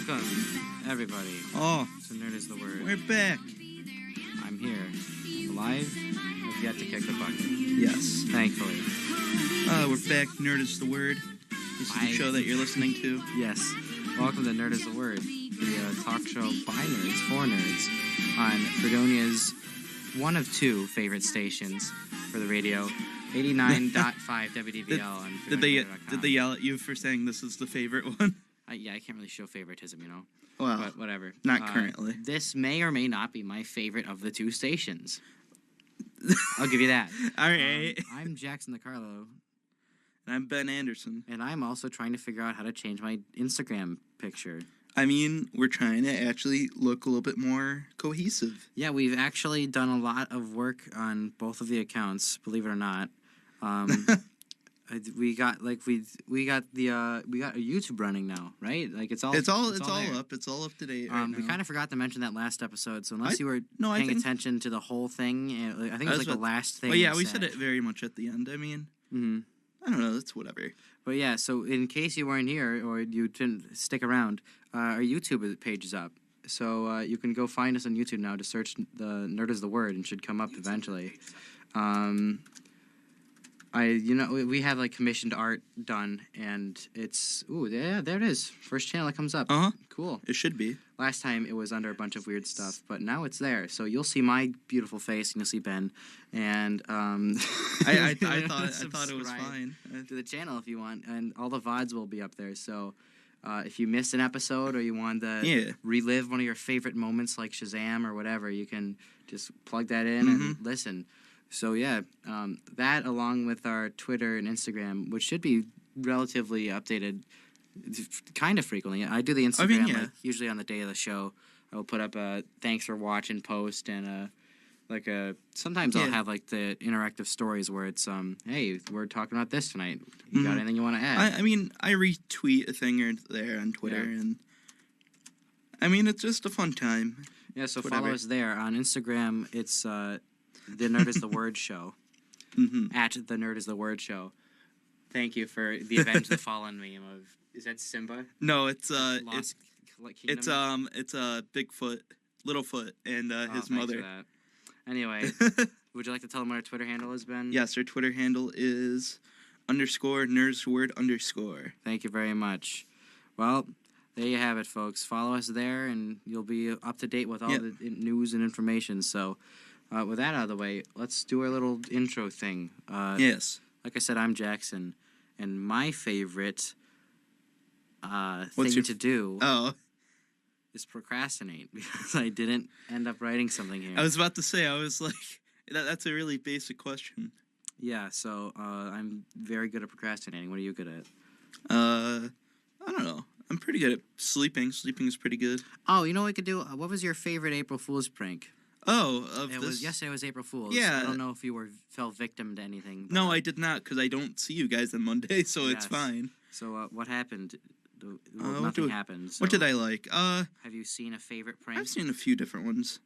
Welcome, everybody. Oh, So Nerd is the word. we're back. I'm here. Live. We've yet to kick the bucket. Yes. Thankfully. We're back. Nerd is the word. This is the show that you're listening to. Yes. Welcome to Nerd is the Word, the talk show by nerds, for nerds, on Fredonia's one of two favorite stations for the radio, 89.5 WDVL on Did they yell at you for saying this is the favorite one? Yeah, I can't really show favoritism, you know. Well, but whatever. Not currently. This may or may not be my favorite of the two stations. I'll give you that. All right. I'm Jackson DiCarlo. And I'm Ben Anderson. And I'm also trying to figure out how to change my Instagram picture. I mean, we're trying to actually look a little bit more cohesive. Yeah, we've actually done a lot of work on both of the accounts, believe it or not. We got a YouTube running now, right? Like it's all up. It's all up to date. Right we now. kind of forgot to mention that last episode, so unless you were paying attention to the whole thing, I think it was like the last thing. Well, yeah, we said it very much at the end. I mean, I don't know. That's whatever. But yeah, so in case you weren't here or you didn't stick around, our YouTube page is up. So you can go find us on YouTube now. To search the Nerd is the Word and should come up eventually. We have like commissioned art done, and it's there it is. First channel that comes up. Cool. It should be. Last time it was under a bunch of weird stuff, but now it's there. So you'll see my beautiful face, and you'll see Ben, and I thought it was fine. To the channel if you want, and all the VODs will be up there. So if you missed an episode or you want to relive one of your favorite moments like Shazam or whatever, you can just plug that in and listen. So, yeah, that along with our Twitter and Instagram, which should be relatively updated kind of frequently. I do the Instagram usually on the day of the show. I will put up a thanks for watching post and sometimes I'll have like the interactive stories where it's, hey, we're talking about this tonight. You got anything you want to add? I mean, I retweet a thing or there on Twitter, and I mean, it's just a fun time. Yeah, so follow us there. On Instagram, it's... The Nerd is the Word Show. At The Nerd is the Word Show. Thank you for the Avenge the Fallen meme of... Is that Simba? No, it's Bigfoot, Littlefoot, and his mother. For that. Anyway, would you like to tell them what our Twitter handle has been? Yes, our Twitter handle is _nerdsword_. Thank you very much. Well, there you have it, folks. Follow us there, and you'll be up to date with all the news and information. So... with that out of the way, let's do our little intro thing. Yes. Like I said, I'm Jackson, and my favorite thing to do is procrastinate, because I didn't end up writing something here. I was about to say, I was like, that's a really basic question. Yeah, so I'm very good at procrastinating. What are you good at? I don't know. I'm pretty good at sleeping. Sleeping is pretty good. Oh, you know what we could do? What was your favorite April Fool's prank? Yesterday was April Fool's. Yeah. I don't know if you fell victim to anything. No, I did not, because I don't see you guys on Monday, so it's fine. So what happened? Nothing happened. So what did I like? Have you seen a favorite prank? I've seen a few different ones.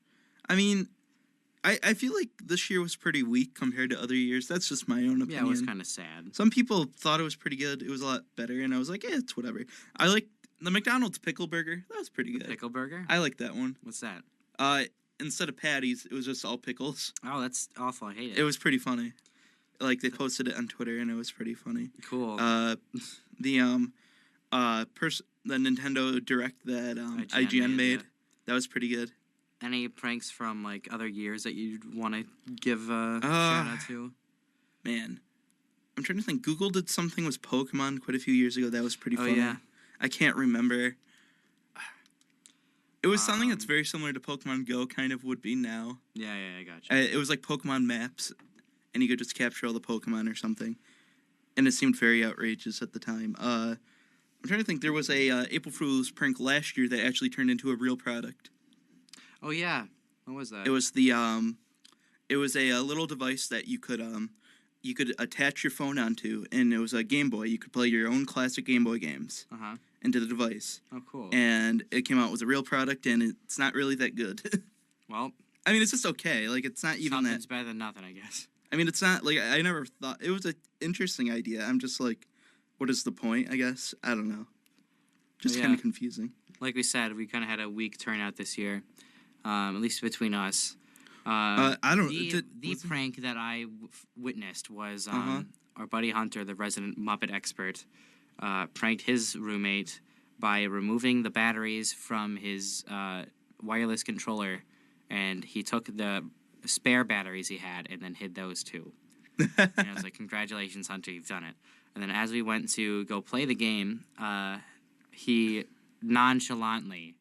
I mean, I feel like this year was pretty weak compared to other years. That's just my own opinion. Yeah, it was kind of sad. Some people thought it was pretty good. It was a lot better, and I was like, it's whatever. I like the McDonald's pickle burger. That was pretty good. Pickle burger? I like that one. What's that? Instead of patties, it was just all pickles. Oh, that's awful. I hate it. It was pretty funny. Like, they posted it on Twitter, and it was pretty funny. Cool. The Nintendo Direct that IGN made, that was pretty good. Any pranks from, like, other years that you'd want to give a shout-out to? Man. I'm trying to think. Google did something with Pokemon quite a few years ago. That was pretty funny. Yeah. I can't remember. It was something that's very similar to Pokemon Go kind of would be now. Yeah, I gotcha. It was like Pokemon maps, and you could just capture all the Pokemon or something. And it seemed very outrageous at the time. I'm trying to think. There was a April Fool's prank last year that actually turned into a real product. Oh, yeah. What was that? It was it was a little device that you could attach your phone onto, and it was a Game Boy. You could play your own classic Game Boy games. Into the device. Oh, cool. And it came out with a real product, and it's not really that good. Well, I mean, it's just okay. Like, it's not even something's better than nothing, I guess. I mean, it's not, like, I never thought, it was an interesting idea. I'm just like, what is the point, I guess? I don't know. Just kind of confusing. Like we said, we kind of had a weak turnout this year, at least between us. I don't. The prank that I witnessed was our buddy Hunter, the resident Muppet expert, pranked his roommate by removing the batteries from his wireless controller, and he took the spare batteries he had and then hid those too. And I was like, "Congratulations, Hunter, you've done it." And then as we went to go play the game, he nonchalantly,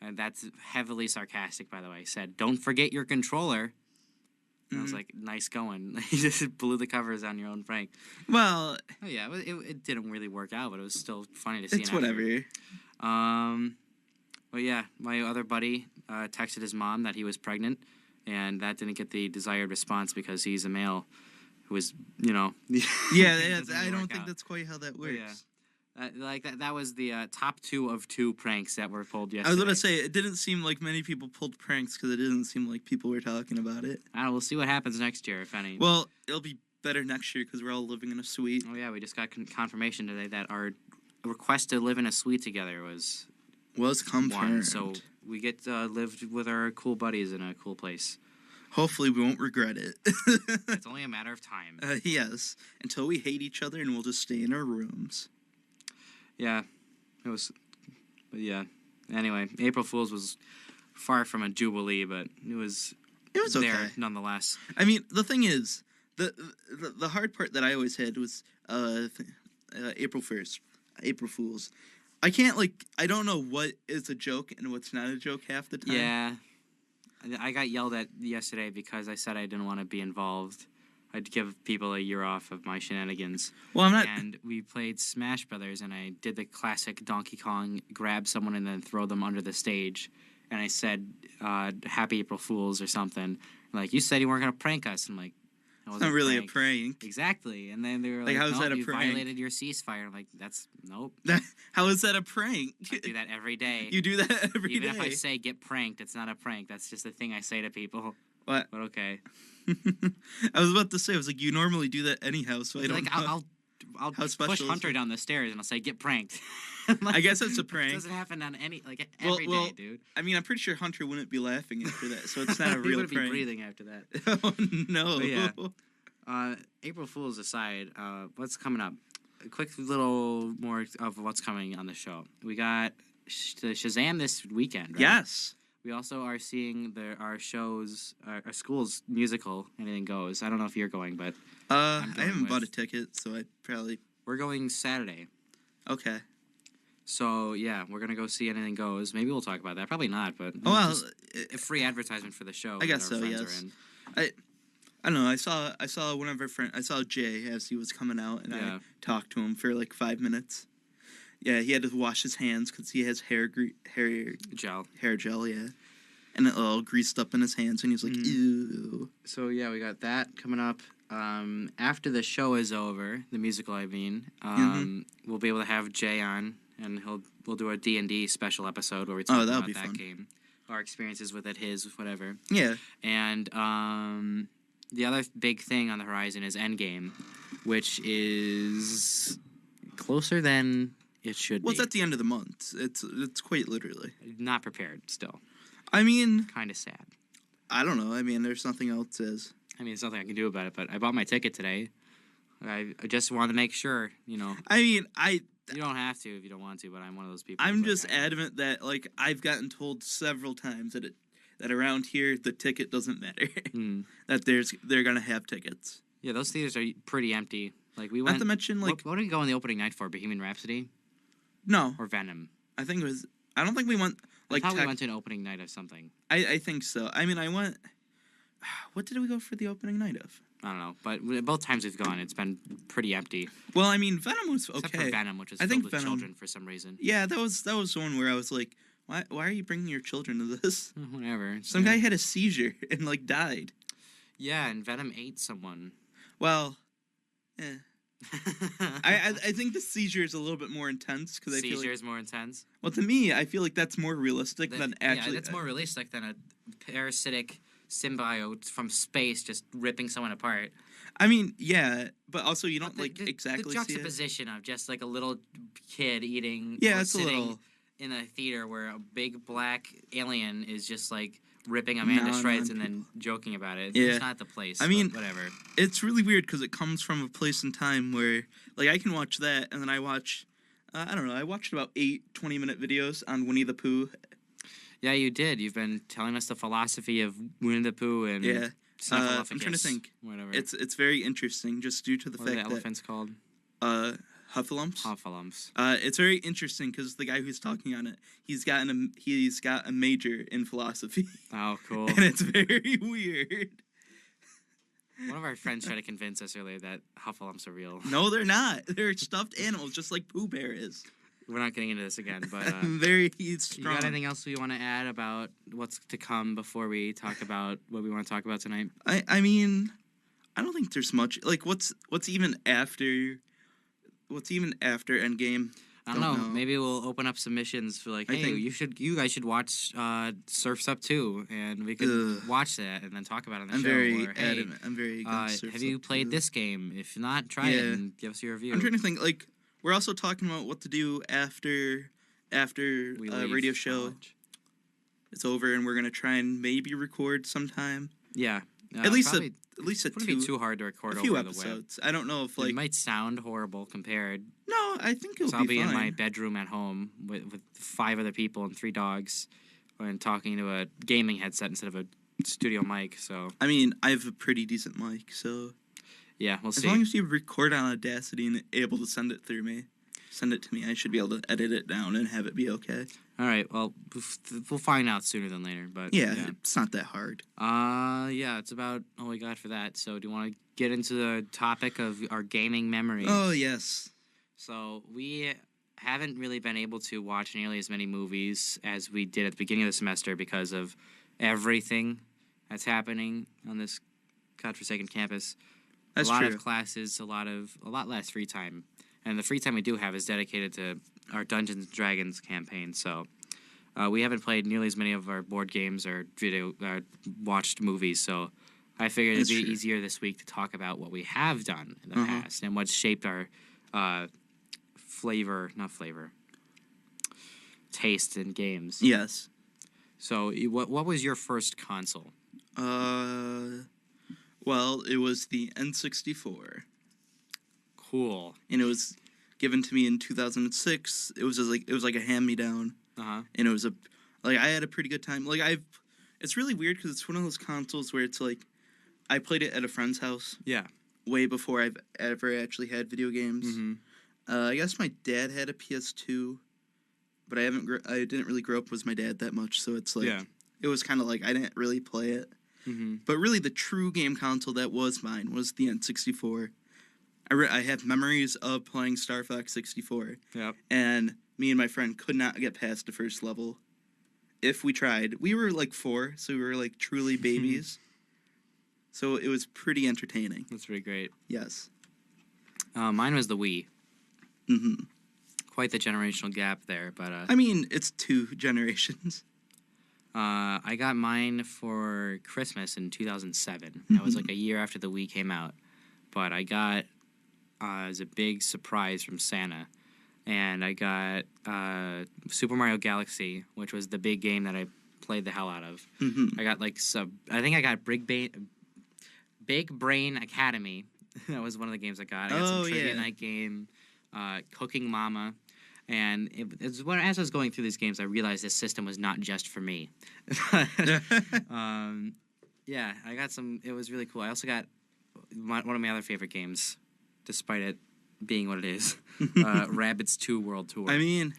and that's heavily sarcastic, by the way, said, "Don't forget your controller." And I was like, "Nice going." You just blew the covers on your own prank. Well, oh yeah, it didn't really work out, but it was still funny to see. It's whatever. But yeah, my other buddy texted his mom that he was pregnant, and that didn't get the desired response because he's a male who was, Yeah, I don't think that's quite how that works. Yeah. That was the top 2 of 2 pranks that were pulled yesterday. I was going to say, it didn't seem like many people pulled pranks because it didn't seem like people were talking about it. I don't know, we'll see what happens next year, if any. Well, it'll be better next year because we're all living in a suite. Oh, yeah, we just got confirmation today that our request to live in a suite together was confirmed. So we get to live with our cool buddies in a cool place. Hopefully we won't regret it. It's only a matter of time. Yes, until we hate each other and we'll just stay in our rooms. Yeah, but yeah. Anyway, April Fool's was far from a jubilee, but it was there okay nonetheless. I mean, the thing is, the hard part that I always had was April 1st, April Fool's. I don't know what is a joke and what's not a joke half the time. Yeah. I got yelled at yesterday because I said I didn't want to be involved. I'd give people a year off of my shenanigans. Well, I'm not... And we played Smash Brothers, and I did the classic Donkey Kong, grab someone and then throw them under the stage. And I said, Happy April Fools or something. Like, you said you weren't going to prank us. I'm like, it's not really a prank. Exactly. And then they were like, how is nope, that a you prank? violated your ceasefire. I'm like, nope. How is that a prank? I do that every day. You do that every day? Even if I say get pranked, it's not a prank. That's just a thing I say to people. What? But okay. I was about to say, you normally do that anyhow, so I don't know. I'll push Hunter down the stairs and I'll say, get pranked. I guess that's a prank. It doesn't happen on every day, dude. I mean, I'm pretty sure Hunter wouldn't be laughing after that, so it's not a real prank. He wouldn't be breathing after that. Oh, no. But yeah. April Fool's aside, what's coming up? A quick little more of what's coming on the show. We got the Shazam this weekend, right? Yes. We also are seeing our school's musical, Anything Goes. I don't know if you're going, but I haven't bought a ticket, so I probably... We're going Saturday. Okay. So, yeah, we're going to go see Anything Goes. Maybe we'll talk about that. Probably not, but a free advertisement for the show. I guess so, yes. I don't know. I saw one of our friends. I saw Jay as he was coming out, and I talked to him for like 5 minutes. Yeah, he had to wash his hands because he has hair gel, yeah, and it all greased up in his hands, and he was like, ew. So yeah, we got that coming up. After the show is over, the musical, I mean, we'll be able to have Jay on, and we'll do a D&D special episode where we talk about that game, our experiences with it, whatever. Yeah, and the other big thing on the horizon is Endgame, which is closer than it should be. Well, it's at the end of the month. It's quite literally. Not prepared still. I mean... Kind of sad. I don't know. I mean, there's nothing else as... I mean, there's nothing I can do about it, but I bought my ticket today. I just wanted to make sure, you know. I mean, You don't have to if you don't want to, but I'm one of those people. I'm just adamant that, like, I've gotten told several times that around here, the ticket doesn't matter. That they're going to have tickets. Yeah, those theaters are pretty empty. Like, we went... Not to mention, like... What did we go on the opening night for? Bohemian Rhapsody? No. Or Venom? I think it was... I don't think we went... Like, I thought we went to an opening night of something. I think so. I mean, I went... What did we go for the opening night of? I don't know. But both times we've gone, it's been pretty empty. Well, I mean, Venom was okay. Except for Venom, which is filled with children for some reason. Yeah, that was the one where I was like, why are you bringing your children to this? Whatever. Some guy had a seizure and, like, died. Yeah, and Venom ate someone. Well, I think the seizure is a little bit more intense because Seizure is more intense. Well, to me, I feel like that's more realistic than actually. Yeah, that's more realistic than a parasitic symbiote from space just ripping someone apart. I mean, yeah, but also you don't exactly the see it. juxtaposition of just like a little kid eating, it's sitting a little in a theater where a big black alien is just like ripping a man to shreds and then joking about it. Yeah. It's not the place. I mean, whatever. It's really weird because it comes from a place and time where, like, I can watch that and then I watch, I don't know, I watched about 8 20-minute videos on Winnie the Pooh. Yeah, you did. You've been telling us the philosophy of Winnie the Pooh and I'm trying to think. Whatever. It's very interesting just due to the fact fact that... What are the elephants called? Huffalumps. Huffalumps. It's very interesting because the guy who's talking on it, he's got a major in philosophy. Oh, cool. And it's very weird. One of our friends tried to convince us earlier that Huffalumps are real. No, they're not. They're stuffed animals, just like Pooh Bear is. We're not getting into this again, but... very strong. You got anything else we want to add about what's to come before we talk about what we want to talk about tonight? I mean, I don't think there's much... Like, what's even after... What's even after Endgame? I don't know. Maybe we'll open up submissions for like, hey, you guys should watch Surf's Up 2, and we could watch that and then talk about it on the show. I'm very against Surf's have you played this game? If not, try it and give us your review. I'm trying to think. Like, we're also talking about what to do after radio show. College. It's over, and we're gonna try and maybe record sometime. Yeah, at least it wouldn't be too hard to record a few over episodes. the web. I don't know if like it might sound horrible compared. No, I think it'll be fine. I'll be in my bedroom at home with 5 other people and 3 dogs, and talking to a gaming headset instead of a studio mic. So I mean, I have a pretty decent mic, so yeah, we'll see. As long as you record on Audacity and able to send it to me, I should be able to edit it down and have it be okay. All right, well, we'll find out sooner than later, but yeah, it's not that hard. Yeah, it's about all we got for that. So, do you want to get into the topic of our gaming memories? Oh, yes. So, we haven't really been able to watch nearly as many movies as we did at the beginning of the semester because of everything that's happening on this godforsaken campus. That's true. A lot of classes, a lot less free time. And the free time we do have is dedicated to our Dungeons & Dragons campaign, so we haven't played nearly as many of our board games or watched movies, so I figured it'd be easier this week to talk about what we have done in the past and what's shaped our taste in games. Yes. So what was your first console? Well, it was the N64. Cool. And it was given to me in 2006. It was like a hand-me-down. And it was I had a pretty good time. It's really weird because it's one of those consoles where it's like I played it at a friend's house. Yeah. Way before I've ever actually had video games. Mm-hmm. I guess my dad had a PS2, but I didn't really grow up with my dad that much, so it's like it was kind of like I didn't really play it. Mm-hmm. But really, the true game console that was mine was the N64. I have memories of playing Star Fox 64. Yep. And me and my friend could not get past the first level. If we tried. We were like 4, so we were like truly babies. So it was pretty entertaining. That's pretty great. Yes. Mine was the Wii. Mm-hmm. Quite the generational gap there, but... I mean, it's 2 generations. I got mine for Christmas in 2007. That was like a year after the Wii came out. But I got... as a big surprise from Santa, and I got Super Mario Galaxy, which was the big game that I played the hell out of. Mm-hmm. I got I think I got Big Brain Academy. That was one of the games I got. I got some Trivia Night game, Cooking Mama, and as I was going through these games, I realized this system was not just for me. Yeah, I got some. It was really cool. I also got one of my other favorite games, despite it being what it is, Rabbids 2 World Tour. I mean,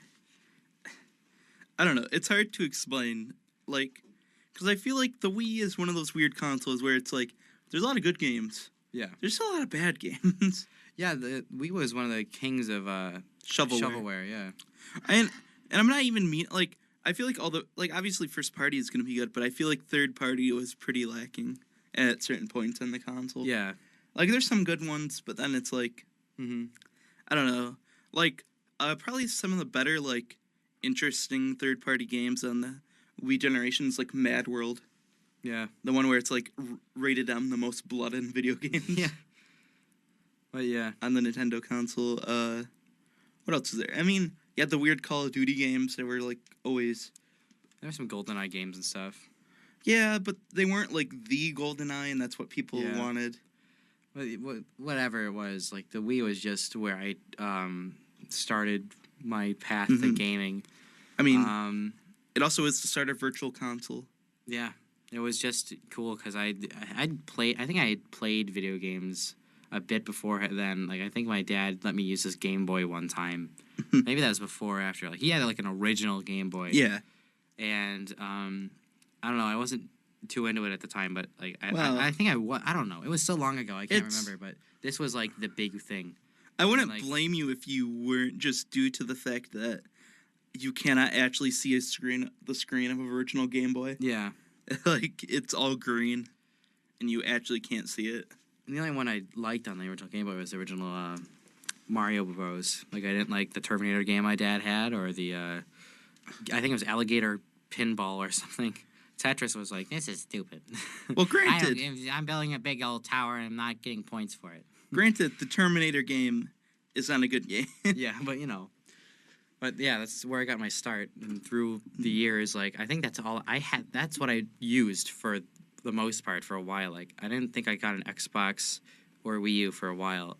I don't know. It's hard to explain, because I feel like the Wii is one of those weird consoles where it's like, there's a lot of good games. Yeah. There's still a lot of bad games. Yeah, the Wii was one of the kings of shovelware, yeah. And I'm not even I feel like obviously first party is going to be good, but I feel like third party was pretty lacking at certain points on the console. Yeah. There's some good ones, but then it's I don't know. Probably some of the better, interesting third-party games on the Wii generations, like Mad World. Yeah. The one where it's like rated M, the most blood in video games. Yeah. But yeah. On the Nintendo console. What else is there? I mean, you had the weird Call of Duty games that were like always. There were some GoldenEye games and stuff. Yeah, but they weren't like the GoldenEye, and that's what people wanted. Whatever it was, like the Wii was just where I started my path to gaming. I mean, it also was the start of Virtual Console. Yeah, it was just cool because I think I had played video games a bit before then. Like I think my dad let me use his Game Boy one time. Maybe that was before or after. Like he had like an original Game Boy. Yeah. And I don't know. I wasn't too into it at the time, but like I think I don't know. It was so long ago. I can't remember. But this was like the big thing. I wouldn't blame you if you weren't, just due to the fact that you cannot actually see the screen of a original Game Boy. Yeah. Like, it's all green, and you actually can't see it. And the only one I liked on the original Game Boy was the original Mario Bros. Like, I didn't like the Terminator game my dad had, or the, I think it was Alligator Pinball or something. Tetris was like, this is stupid. Well, granted. I'm building a big old tower, and I'm not getting points for it. Granted, the Terminator game is not a good game. Yeah, but, you know. But, yeah, that's where I got my start. And through the years, like, I think that's all I had. That's what I used for the most part for a while. Like, I didn't think I got an Xbox or Wii U for a while.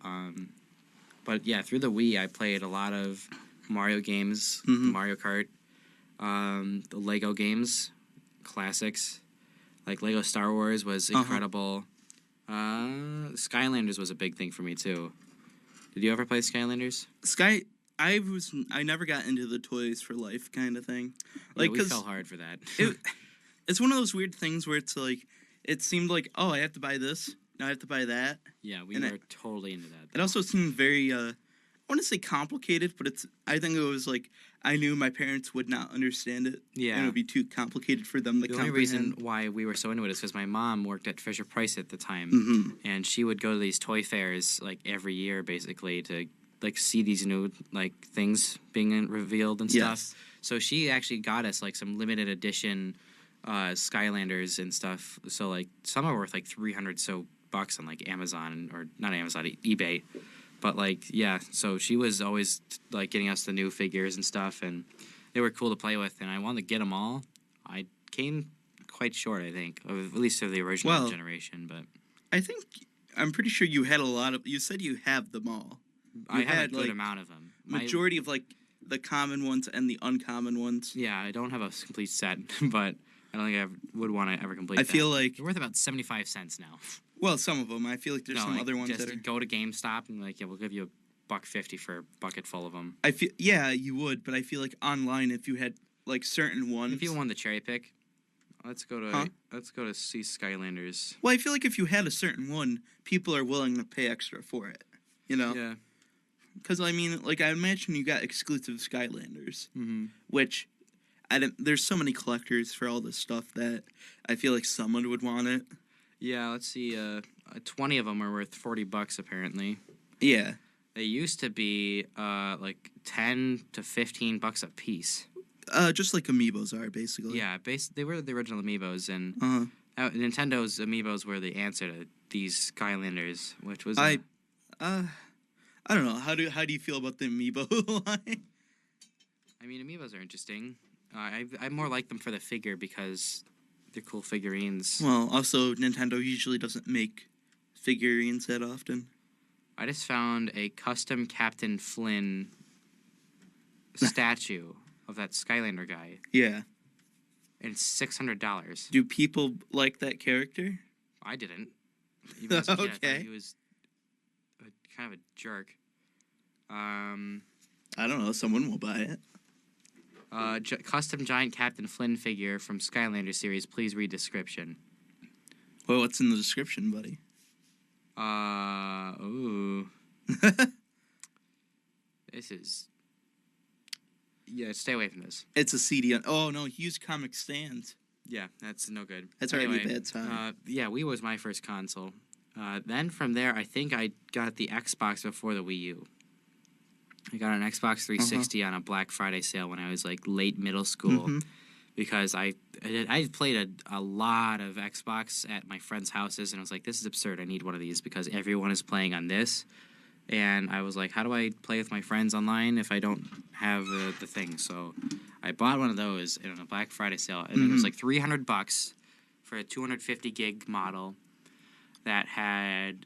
But, yeah, through the Wii, I played a lot of Mario games, Mario Kart, the Lego games, classics. Like, Lego Star Wars was incredible. Skylanders was a big thing for me, too. Did you ever play Skylanders? I never got into the toys for life kind of thing. Like, yeah, we fell hard for that. It's one of those weird things where it's like, it seemed like, oh, I have to buy this, now I have to buy that. Yeah, we were totally into that. It also seemed very, I want to say complicated, but I think it was like, I knew my parents would not understand it. Yeah. And it would be too complicated for them to comprehend. The only reason why we were so into it is because my mom worked at Fisher-Price at the time. And she would go to these toy fairs, like, every year, basically, to, like, see these new, like, things being revealed and stuff. So she actually got us, like, some limited edition Skylanders and stuff. So, like, some are worth, like, $300 so bucks on, like, Amazon, or not Amazon, eBay. But, like, yeah, so she was always, like, getting us the new figures and stuff, and they were cool to play with, and I wanted to get them all. I came quite short, I think, at least of the original generation, but... I'm pretty sure you had a lot of... You said you have them all. I had a good amount of them. Majority of, like, the common ones and the uncommon ones. Yeah, I don't have a complete set, but I don't think I would want to ever complete that. I feel like... They're worth about 75 cents now. Well, some of them. I feel like there's some other ones that are... go to GameStop and, like, yeah, we'll give you $1.50 for a bucket full of them. Yeah, you would, but I feel like online, if you had, like, certain ones... If you wanted to cherry pick, let's go to see Skylanders. Well, I feel like if you had a certain one, people are willing to pay extra for it, you know? Yeah. Because, I mean, like, I imagine you got exclusive Skylanders, which... there's so many collectors for all this stuff that I feel like someone would want it. Yeah, let's see. 20 of them are worth $40 apparently. Yeah. They used to be like $10 to $15 a piece. Just like Amiibos are, basically. Yeah, they were the original Amiibos, and Nintendo's Amiibos were the answer to these Skylanders, which was... I don't know. How do you feel about the Amiibo line? I mean, Amiibos are interesting. I more like them for the figure because they're cool figurines. Well, also, Nintendo usually doesn't make figurines that often. I just found a custom Captain Flynn statue of that Skylander guy. Yeah. And it's $600. Do people like that character? I didn't. Even as a kid, Okay. I thought he was kind of a jerk. I don't know. Someone will buy it. Custom giant Captain Flynn figure from Skylander series. Please read description. Well, what's in the description, buddy? Ooh. This is... Yeah, stay away from this. It's a CD. Oh, no, use Comic Sans. Yeah, that's no good. That's already a bad time. Yeah, Wii was my first console. Then from there, I think I got the Xbox before the Wii U. I got an Xbox 360 on a Black Friday sale when I was, like, late middle school. because I played a lot of Xbox at my friends' houses, and I was like, this is absurd. I need one of these because everyone is playing on this. And I was like, how do I play with my friends online if I don't have the thing? So I bought one of those in a Black Friday sale, and it was like $300 for a 250 gig model that had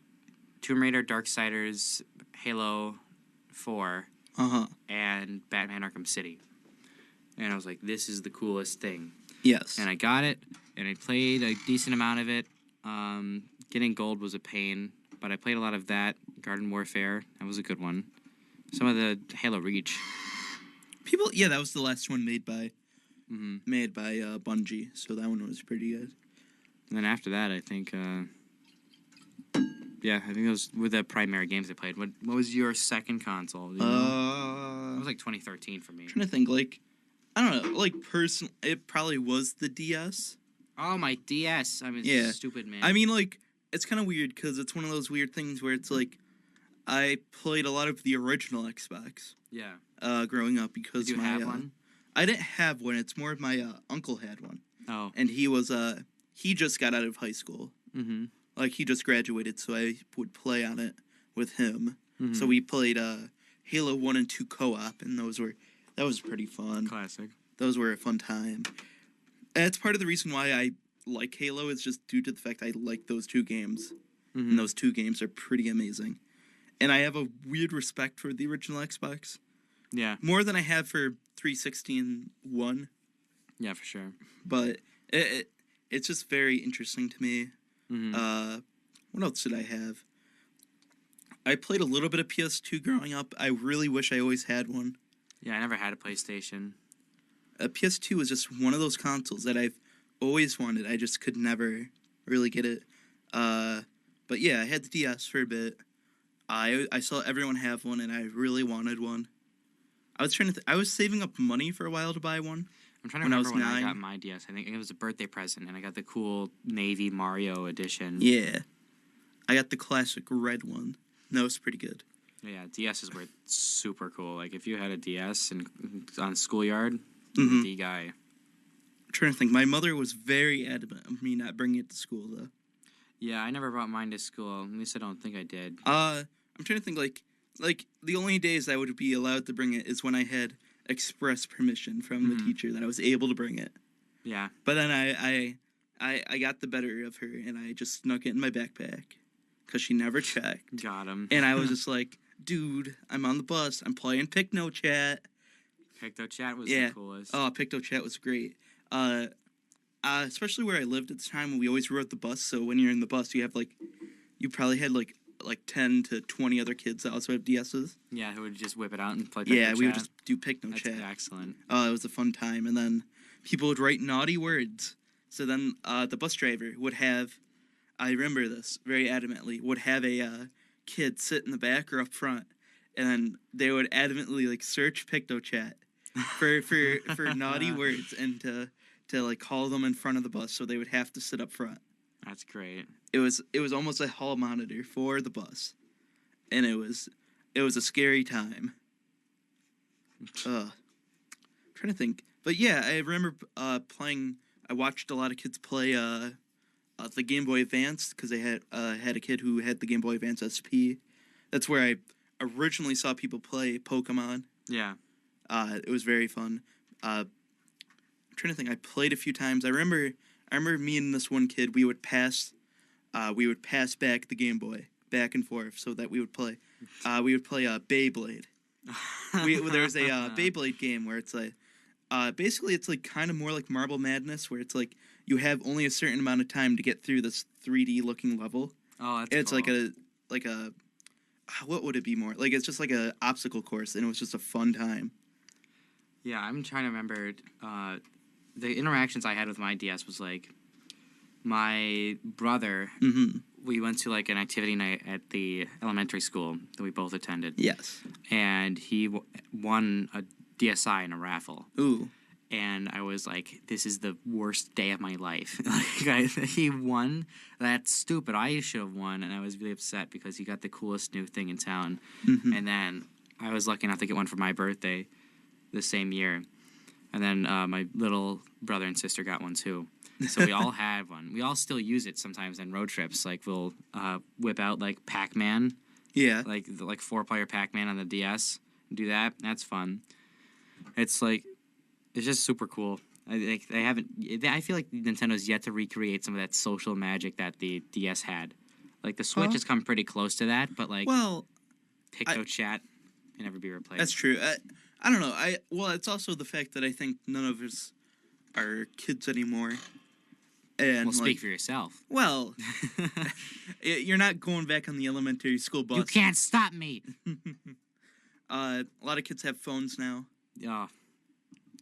Tomb Raider, Darksiders, Halo 4, and Batman Arkham City. And I was like, this is the coolest thing. Yes. And I got it, and I played a decent amount of it. Getting gold was a pain, but I played a lot of that. Garden Warfare, that was a good one. Some of the Halo Reach. That was the last one made by Bungie, so that one was pretty good. And then after that, I think, I think those were the primary games I played. What was your second console? It was like 2013 for me. I'm trying to think, I don't know, personally, it probably was the DS. Oh, my DS. I'm a stupid man. I mean, it's kind of weird because it's one of those weird things where it's I played a lot of the original Xbox. Yeah. Growing up because Did you have one? I didn't have one. It's more of my uncle had one. Oh. And he just got out of high school. Mm-hmm. He just graduated, so I would play on it with him. Mm-hmm. So we played Halo 1 and 2 co-op, and that was pretty fun. Classic. Those were a fun time. And it's part of the reason why I like Halo is just due to the fact I like those two games. Mm-hmm. And those two games are pretty amazing. And I have a weird respect for the original Xbox. Yeah. More than I have for 360 and 1. Yeah, for sure. But it's just very interesting to me. Mm-hmm. What else did I have? I played a little bit of PS2 growing up. I really wish I always had one. Yeah, I never had a PlayStation. A PS2 was just one of those consoles that I've always wanted. I just could never really get it. But yeah, I had the DS for a bit. I saw everyone have one, and I really wanted one. I was I was saving up money for a while to buy one. I'm trying to remember when I got my DS. I think it was a birthday present, and I got the cool Navy Mario edition. Yeah. I got the classic red one. That was pretty good. Yeah, DSs were super cool. If you had a DS on Schoolyard, Mm-hmm. the guy. I'm trying to think. My mother was very adamant of me not bringing it to school, though. Yeah, I never brought mine to school. At least I don't think I did. I'm trying to think, the only days I would be allowed to bring it is when I had express permission from the teacher that I was able to bring it. Yeah. But then I got the better of her, and I just snuck it in my backpack because she never checked. Got him. And I was just like, dude, I'm on the bus. I'm playing PicnoChat. PicnoChat was the coolest. Oh, PicnoChat was great. Especially where I lived at the time, we always rode the bus. So when you're in the bus, you probably had 10 to 20 other kids that also have DSs. Yeah, who would just whip it out and play PicnoChat. Yeah, we would just do PicnoChat. That's excellent. Oh, it was a fun time. And then people would write naughty words. So then the bus driver would have, I remember this very adamantly, would have a kid sit in the back or up front. And then they would adamantly search PicnoChat for naughty words and to call them in front of the bus, so they would have to sit up front. That's great. It was almost a hall monitor for the bus, and it was a scary time. Trying to think, but yeah, I remember playing. I watched a lot of kids play the Game Boy Advance because they had a kid who had the Game Boy Advance SP. That's where I originally saw people play Pokemon. Yeah. It was very fun. I'm trying to think. I played a few times. I remember me and this one kid. We would pass back the Game Boy back and forth so that we would play. We would play Beyblade. There's a Beyblade game where it's basically it's kind of more like Marble Madness, where it's you have only a certain amount of time to get through this 3D looking level. Oh, that's it's cool. like a what would it be more? It's just like a obstacle course, and it was just a fun time. Yeah, I'm trying to remember. The interactions I had with my DS was my brother. Mm-hmm. We went to an activity night at the elementary school that we both attended. Yes. And he won a DSi in a raffle. Ooh. And I was like, this is the worst day of my life. He won. That's stupid. I should have won. And I was really upset because he got the coolest new thing in town. Mm-hmm. And then I was lucky enough to get one for my birthday the same year. And then my little brother and sister got one too. So we all had one. We all still use it sometimes on road trips. Like we'll whip out like Pac-Man. Yeah. Like 4-player Pac-Man on the DS. Do that. That's fun. It's like it's just super cool. I feel like Nintendo's yet to recreate some of that social magic that the DS had. Like the Switch has come pretty close to that, but like PictoChat can never be replaced. That's true. I don't know. It's also the fact that I think none of us are kids anymore. And well, speak for yourself. Well, you're not going back on the elementary school bus. You can't stop me. A lot of kids have phones now. Oh,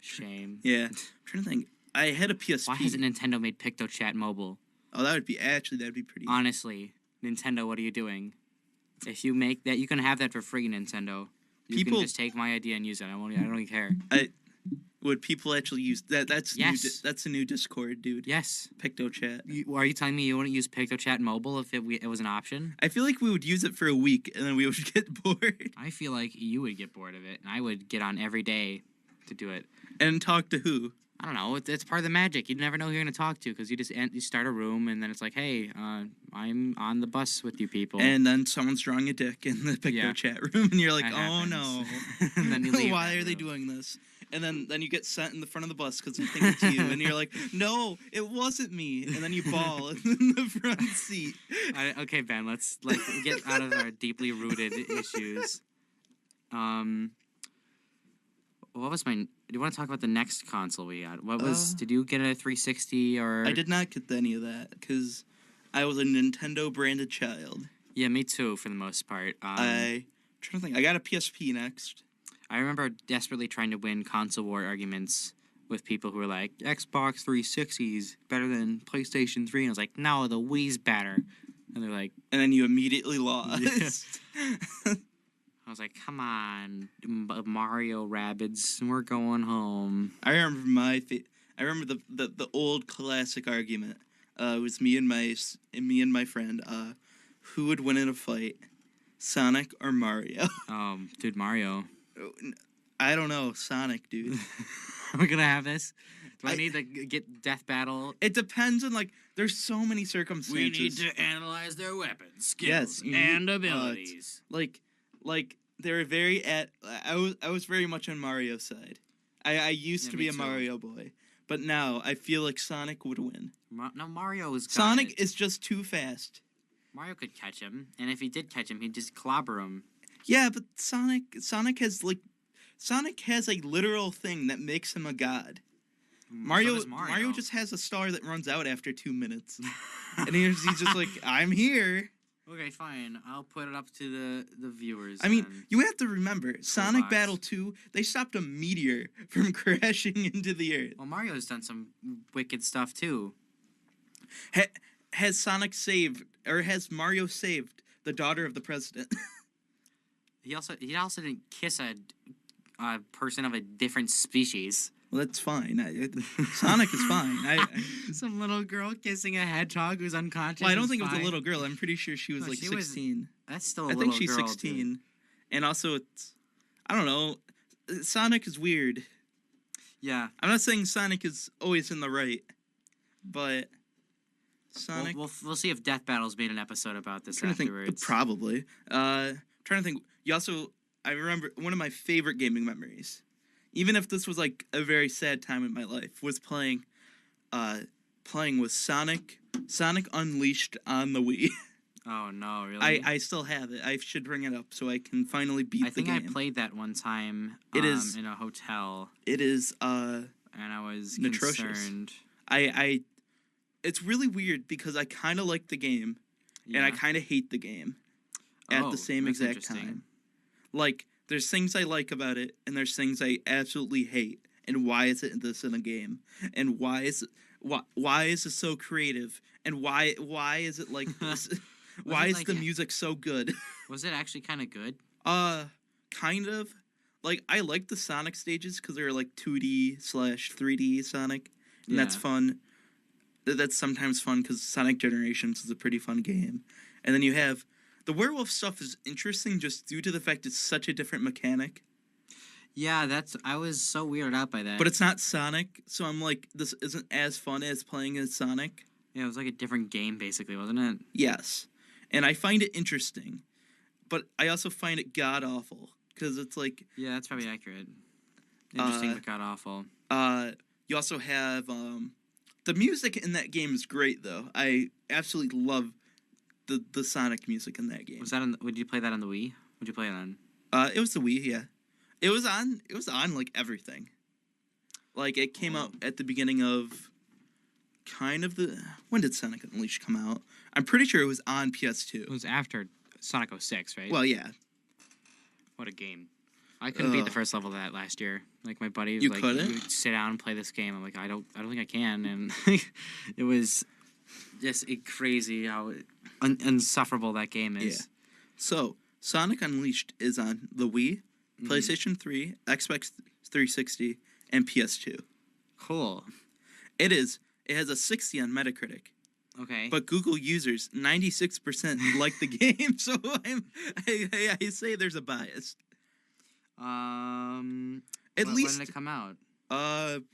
shame. Yeah. I'm trying to think. I had a PSP. Why hasn't Nintendo made PictoChat mobile? Oh, that'd be pretty. Honestly, Nintendo, what are you doing? If you make that, you can have that for free, Nintendo. You can just take my idea and use it. I don't even care. Would people actually use that? That's yes. That's a new Discord, dude. Yes. PictoChat. Are you telling me you wouldn't use PictoChat mobile if it was an option? I feel like we would use it for a week and then we would get bored. I feel like you would get bored of it, and I would get on every day to do it. And talk to who? I don't know. It's part of the magic. You never know who you're going to talk to because you start a room and then it's like, hey, I'm on the bus with you people. And then someone's drawing a dick in the PictoChat room and you're like, oh no. And then you leave. Why are they doing this? And then you get sent in the front of the bus because you think it's you. And you're like, no, it wasn't me. And then you bawl in the front seat. Okay, Ben, let's get out of our deeply rooted issues. What was do you want to talk about the next console we got? Did you get a 360 or? I did not get any of that because I was a Nintendo branded child. Yeah, me too, for the most part. I'm trying to think. I got a PSP next. I remember desperately trying to win console war arguments with people who were like, Xbox 360's better than PlayStation 3. And I was like, no, the Wii's better. And they're like... And then you immediately lost. Yeah. I was like, come on, Mario Rabbids, we're going home. I remember the old classic argument. It was me and my friend. Who would win in a fight, Sonic or Mario? Dude, Mario. I don't know, Sonic, dude. Are we gonna have this? Do I need to get Death Battle? It depends on there's so many circumstances. We need to analyze their weapons, skills, and abilities. They're very I was very much on Mario's side. I used to be a Mario boy, but now I feel like Sonic would win. No, Mario is Sonic is just too fast. Mario could catch him, and if he did catch him, he'd just clobber him. Yeah, but Sonic has a literal thing that makes him a god. Mario just has a star that runs out after 2 minutes, and he's just like, I'm here. Okay, fine. I'll put it up to the viewers. I mean, you have to remember, Sonic Battle 2, they stopped a meteor from crashing into the earth. Well, Mario's done some wicked stuff, too. Has Mario saved the daughter of the president? He also didn't kiss a person of a different species. Well, that's fine. Sonic is fine. Some little girl kissing a hedgehog who's unconscious. Well, I don't think it was a little girl. I'm pretty sure she was 16. That's still a little girl. I think she's 16. Dude. And also, I don't know. Sonic is weird. Yeah. I'm not saying Sonic is always in the right, but Sonic. We'll see if Death Battle's made an episode about this afterwards. Probably. Trying to think. I remember one of my favorite gaming memories. Even if this was like a very sad time in my life, was playing with Sonic Unleashed on the Wii. Oh no, really? I still have it. I should bring it up so I can finally beat the game. I think I played that one time. It is in a hotel. It is and I was atrocious. Concerned. It's really weird because I kind of like the game, and I kind of hate the game at the same exact time. Like, there's things I like about it, and there's things I absolutely hate. And why is this in a game? And why is it so creative? And why is it like this? Why is the music so good? Was it actually kind of good? Kind of. Like, I like the Sonic stages because they're like 2D/3D Sonic, and that's fun. That's sometimes fun because Sonic Generations is a pretty fun game. And then you have the werewolf stuff is interesting just due to the fact it's such a different mechanic. Yeah, I was so weirded out by that. But it's not Sonic, so I'm like, this isn't as fun as playing as Sonic. Yeah, it was like a different game, basically, wasn't it? Yes. And I find it interesting, but I also find it god-awful, because it's like... Yeah, that's probably accurate. Interesting, but god-awful. You also have... the music in that game is great, though. I absolutely love the Sonic music in that game. Would you play that on the Wii? Would you play it on? It was the Wii, yeah. It was on like everything. Like it came out at the beginning of kind of when did Sonic Unleashed come out? I'm pretty sure it was on PS2. It was after Sonic 06, right? Well, yeah. What a game. I couldn't beat the first level of that last year. Like my buddy, you couldn't? You sit down and play this game. I'm like, I don't think I can, and it was just crazy how insufferable that game is. Yeah. So Sonic Unleashed is on the Wii, PlayStation 3, Xbox 360, and PS2. Cool. It has a 60 on Metacritic. Okay. But Google users 96% like the game, so I say there's a bias. At least when did it come out?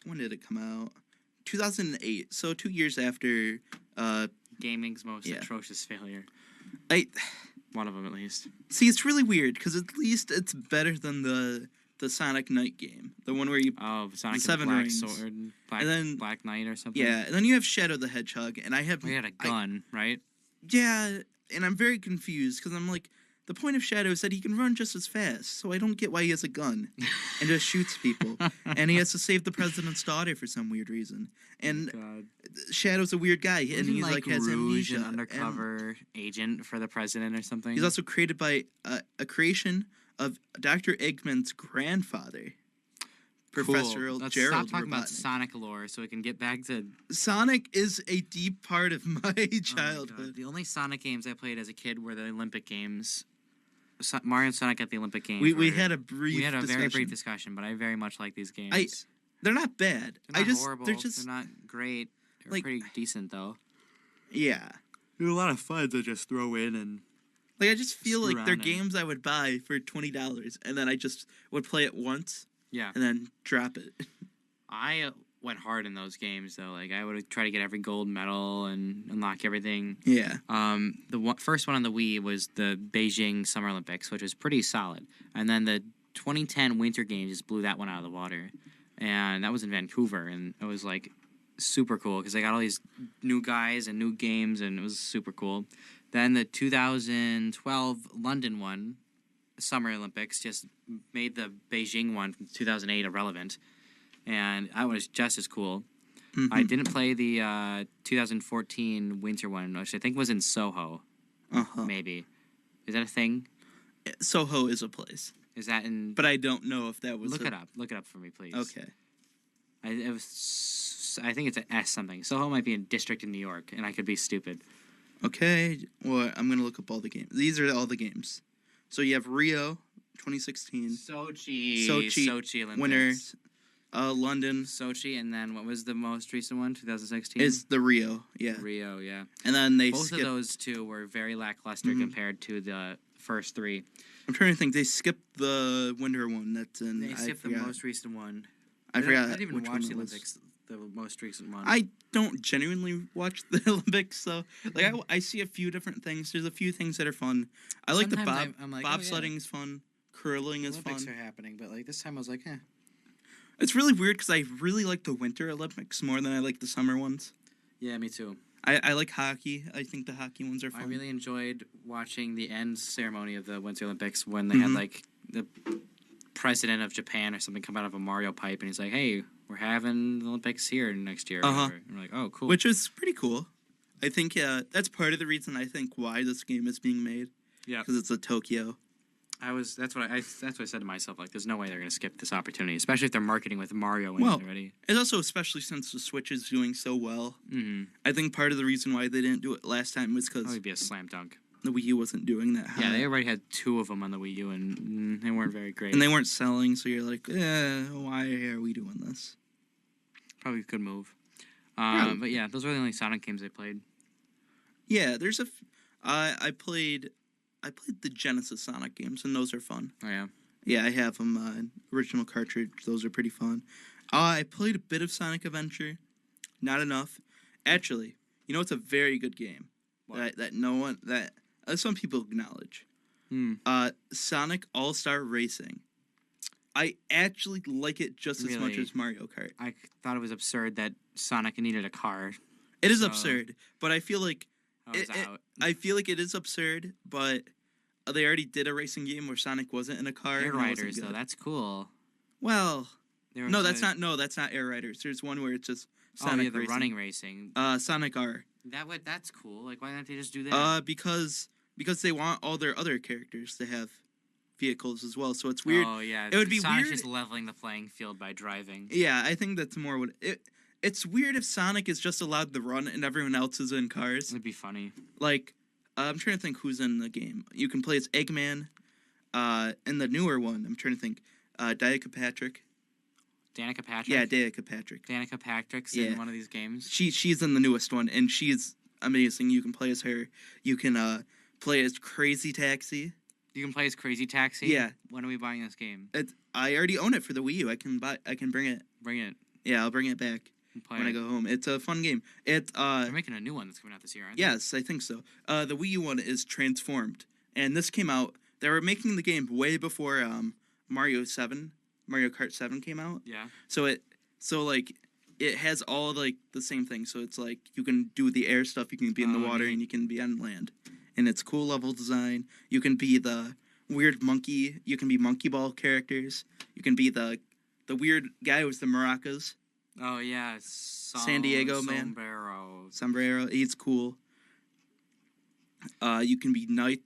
When did it come out? 2008. So 2 years after gaming's most atrocious failure. One of them, at least. See, it's really weird because at least it's better than the Sonic Knight game, the one where you Sonic the Seven Black Rings. Sword, Black Knight or something. Yeah, and then you have Shadow the Hedgehog, and he had a gun, right? Yeah, and I'm very confused because I'm like, the point of Shadow is that he can run just as fast, so I don't get why he has a gun and just shoots people, and he has to save the president's daughter for some weird reason. And Shadow's a weird guy, and he's like has Rouge, amnesia, an undercover agent for the president or something. He's also created by a creation of Dr. Eggman's grandfather, Professor Let's Gerald. Stop talking about Sonic lore so we can get back to... Sonic is a deep part of my childhood. Oh the only Sonic games I played as a kid were the Olympic games. Mario and Sonic at the Olympic Games. We had a very brief discussion, but I very much like these games. They're not bad. They're not horrible. They're not great. They're pretty decent, though. Yeah. They're a lot of fun to just throw in and... Like, I just feel like they're games I would buy for $20, and then I just would play it once, and then drop it. I went hard in those games, though. Like, I would try to get every gold medal and unlock everything. Yeah. The first one on the Wii was the Beijing Summer Olympics, which was pretty solid. And then the 2010 Winter Games just blew that one out of the water. And that was in Vancouver, and it was, like, super cool because they got all these new guys and new games, and it was super cool. Then the 2012 London one, Summer Olympics, just made the Beijing one from 2008 irrelevant. And that was just as cool. Mm-hmm. I didn't play the 2014 Winter one, which I think was in Soho. Maybe. Is that a thing? Soho is a place. Is that in... But I don't know if that was... Look it up. Look it up for me, please. Okay. I think it's an S something. Soho might be a district in New York, and I could be stupid. Okay. Well, I'm going to look up all the games. These are all the games. So you have Rio, 2016. Sochi Olympics. Winners. London. Sochi, and then what was the most recent one? 2016? Is the Rio, yeah. Rio, yeah. And then both of those two were very lackluster compared to the first three. I'm trying to think. They skipped the winter one. They skipped the most recent one. I forgot. I didn't even watch the Olympics. The most recent one. I don't genuinely watch the Olympics, so like I see a few different things. There's a few things that are fun. I like the bobsledding is fun. Curling is fun. Olympics are happening, but like this time I was like, eh. It's really weird because I really like the Winter Olympics more than I like the summer ones. Yeah, me too. I like hockey. I think the hockey ones are fun. I really enjoyed watching the end ceremony of the Winter Olympics when they had like the president of Japan or something come out of a Mario pipe and he's like, "Hey, we're having the Olympics here next year." And we're like, "Oh, cool." Which is pretty cool. I think that's part of the reason I think why this game is being made. Yeah, because it's a Tokyo. That's what I said to myself. Like, there's no way they're going to skip this opportunity, especially if they're marketing with Mario in it already. It's also especially since the Switch is doing so well. Mm-hmm. I think part of the reason why they didn't do it last time was because it would be a slam dunk. The Wii U wasn't doing that high. Yeah, they already had 2 of them on the Wii U, and they weren't very great. And they weren't selling, so you're like, why are we doing this? Probably a good move. But yeah, those were the only Sonic games I played. Yeah, there's I played the Genesis Sonic games, and those are fun. Oh, yeah. Yeah, I have them. Original cartridge. Those are pretty fun. I played a bit of Sonic Adventure. Not enough. Actually, you know it's a very good game. What? That no one... that some people acknowledge. Sonic All-Star Racing. I actually like it just as much as Mario Kart. I thought it was absurd that Sonic needed a car. It is absurd, but I feel like... I feel like it is absurd, but they already did a racing game where Sonic wasn't in a car. Air Riders, though, that's cool. Well, that's not Air Riders. There's one where it's just Sonic the racing. Running racing. Sonic R. That's cool. Like, why don't they just do that? Because they want all their other characters to have vehicles as well. So it's weird. Oh yeah, it would be Sonic's weird. Just leveling the playing field by driving. Yeah, I think that's more what it's weird if Sonic is just allowed to run and everyone else is in cars. It'd be funny. Like, I'm trying to think who's in the game. You can play as Eggman. In the newer one, I'm trying to think. Danica Patrick. Danica Patrick? Yeah, Danica Patrick. Danica Patrick's in one of these games? She's in the newest one, and she's amazing. You can play as her. You can play as Crazy Taxi. You can play as Crazy Taxi? Yeah. When are we buying this game? I already own it for the Wii U. I can bring it. Bring it. Yeah, I'll bring it back when I go home. It's a fun game. They're making a new one that's coming out this year, aren't they? Yes, I think so. The Wii U one is Transformed, and this came out. They were making the game way before Mario Kart 7 came out. Yeah. So it has all like the same thing. So it's like you can do the air stuff, you can be in the water, and you can be on land. And it's cool level design. You can be the weird monkey. You can be monkey ball characters. You can be the weird guy with the maracas. Oh yeah, San Diego man. Sombrero. He's cool. You can be Night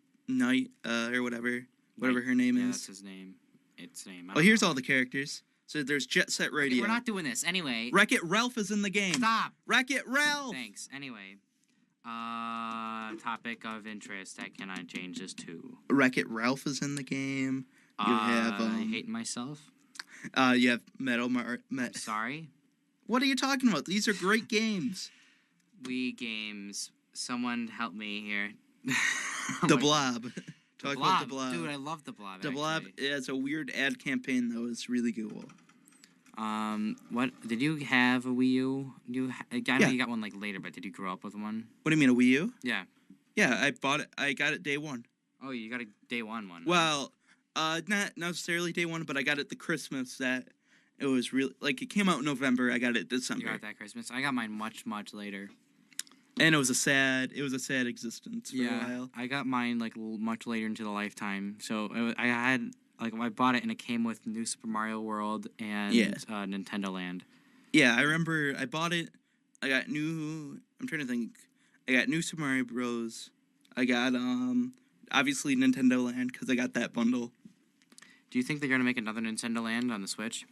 or whatever her name is. That's his name. Its name. Here's all the characters. So there's Jet Set Radio. We're not doing this anyway. Wreck-It Ralph is in the game. Stop. Wreck-It Ralph. Thanks. Anyway, topic of interest. Can I change this to? Wreck-It Ralph is in the game. You have. I hate myself. You have Metal. Sorry. What are you talking about? These are great games. Wii games. Someone help me here. The Blob. Talk about The Blob. Dude, I love The Blob. The Blob, it's a weird ad campaign, though. It's really cool. What did you have a Wii U? I know you got one like later, but did you grow up with one? What do you mean, a Wii U? Yeah. Yeah, I bought it. I got it day one. Oh, you got a day one. Well, not necessarily day one, but I got it the Christmas that it was really like it came out in November. I got it December. You got that Christmas. I got mine much later. And it was a sad existence for a while. I got mine like much later into the lifetime. So I had I bought it and it came with New Super Mario World and Nintendo Land. Yeah, I remember I bought it. I got I'm trying to think. I got New Super Mario Bros. I got obviously Nintendo Land because I got that bundle. Do you think they're gonna make another Nintendo Land on the Switch?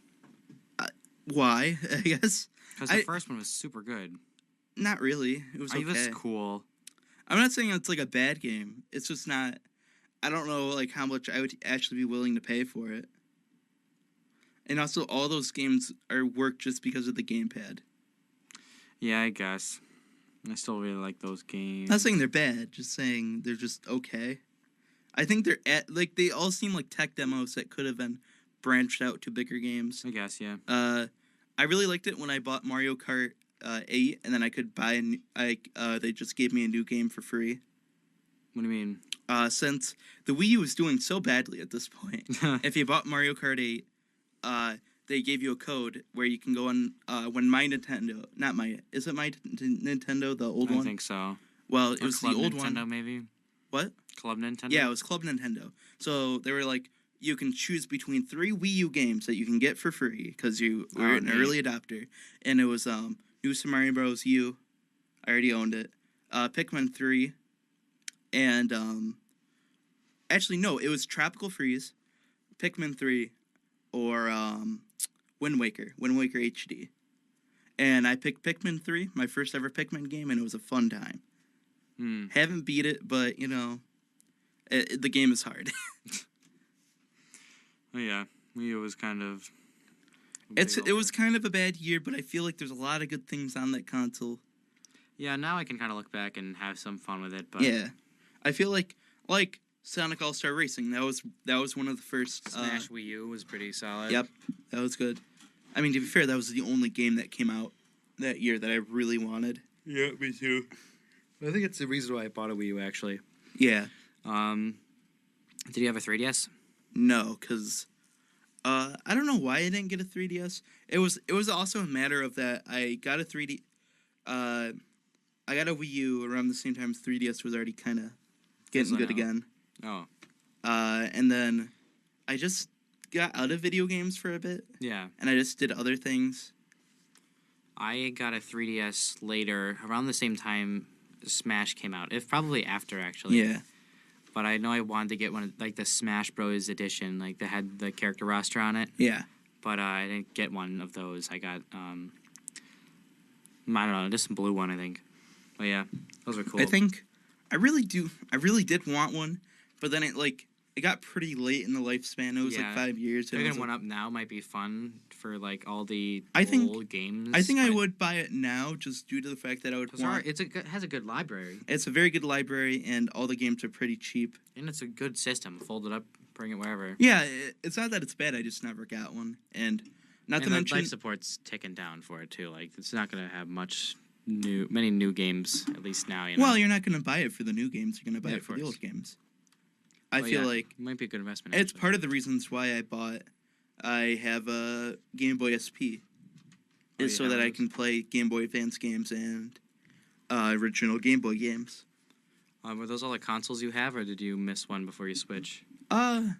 Why? I guess because the first one was super good. Not really. It was okay. It was cool. I'm not saying it's like a bad game. It's just not. I don't know like how much I would actually be willing to pay for it. And also, all those games work just because of the gamepad. Yeah, I guess. I still really like those games. Not saying they're bad. Just saying they're just okay. I think they all seem like tech demos that could have been branched out to bigger games. I guess, yeah. I really liked it when I bought Mario Kart 8, and then I could buy they just gave me a new game for free. What do you mean? Since the Wii U was doing so badly at this point, if you bought Mario Kart 8, they gave you a code where you can go on when My Nintendo, is it My Nintendo, the old one? I think so. Well, it was the old Nintendo, one. Nintendo, maybe? What? Club Nintendo? Yeah, it was Club Nintendo. So they were like, you can choose between 3 Wii U games that you can get for free because you were an early adopter. And it was New Super Mario Bros. U. I already owned it. Pikmin 3. And, actually, no, it was Tropical Freeze, Pikmin 3, or Wind Waker HD. And I picked Pikmin 3, my first ever Pikmin game, and it was a fun time. Haven't beat it, but, the game is hard. Oh, yeah. Wii U was kind of... It was kind of a bad year, but I feel like there's a lot of good things on that console. Yeah, now I can kind of look back and have some fun with it, but... Yeah. I feel like Sonic All-Star Racing. That was one of the first. Smash Wii U was pretty solid. Yep, that was good. I mean, to be fair, that was the only game that came out that year that I really wanted. Yeah, me too. I think it's the reason why I bought a Wii U, actually. Yeah. Did you have a 3DS? No, because I don't know why I didn't get a 3DS. It was also a matter of that I got a 3D. I got a Wii U around the same time 3DS was already kind of getting good again. Oh. And then I just got out of video games for a bit. Yeah. And I just did other things. I got a 3DS later, around the same time Smash came out. If probably after, actually. Yeah. But I know I wanted to get one, like the Smash Bros. Edition, like that had the character roster on it. Yeah. But I didn't get one of those. I got, I don't know, just a blue one, I think. But yeah, those were cool. I really did want one, but then it got pretty late in the lifespan. It was like 5 years. Picking one up now might be fun for like all the old games. I think I would buy it now just due to the fact that I would want... It has a good library. It's a very good library, and all the games are pretty cheap. And it's a good system. Fold it up, bring it wherever. Yeah, it's not that it's bad. I just never got one. And not to mention... life support's ticking down for it, too. Like, it's not going to have many new games, at least now, you know? Well, you're not going to buy it for the new games. You're going to buy it for the old games. I feel like it might be a good investment. It's part of the reasons why I have a Game Boy SP, so that I can play Game Boy Advance games and original Game Boy games. Were those all the consoles you have, or did you miss one before you switch? I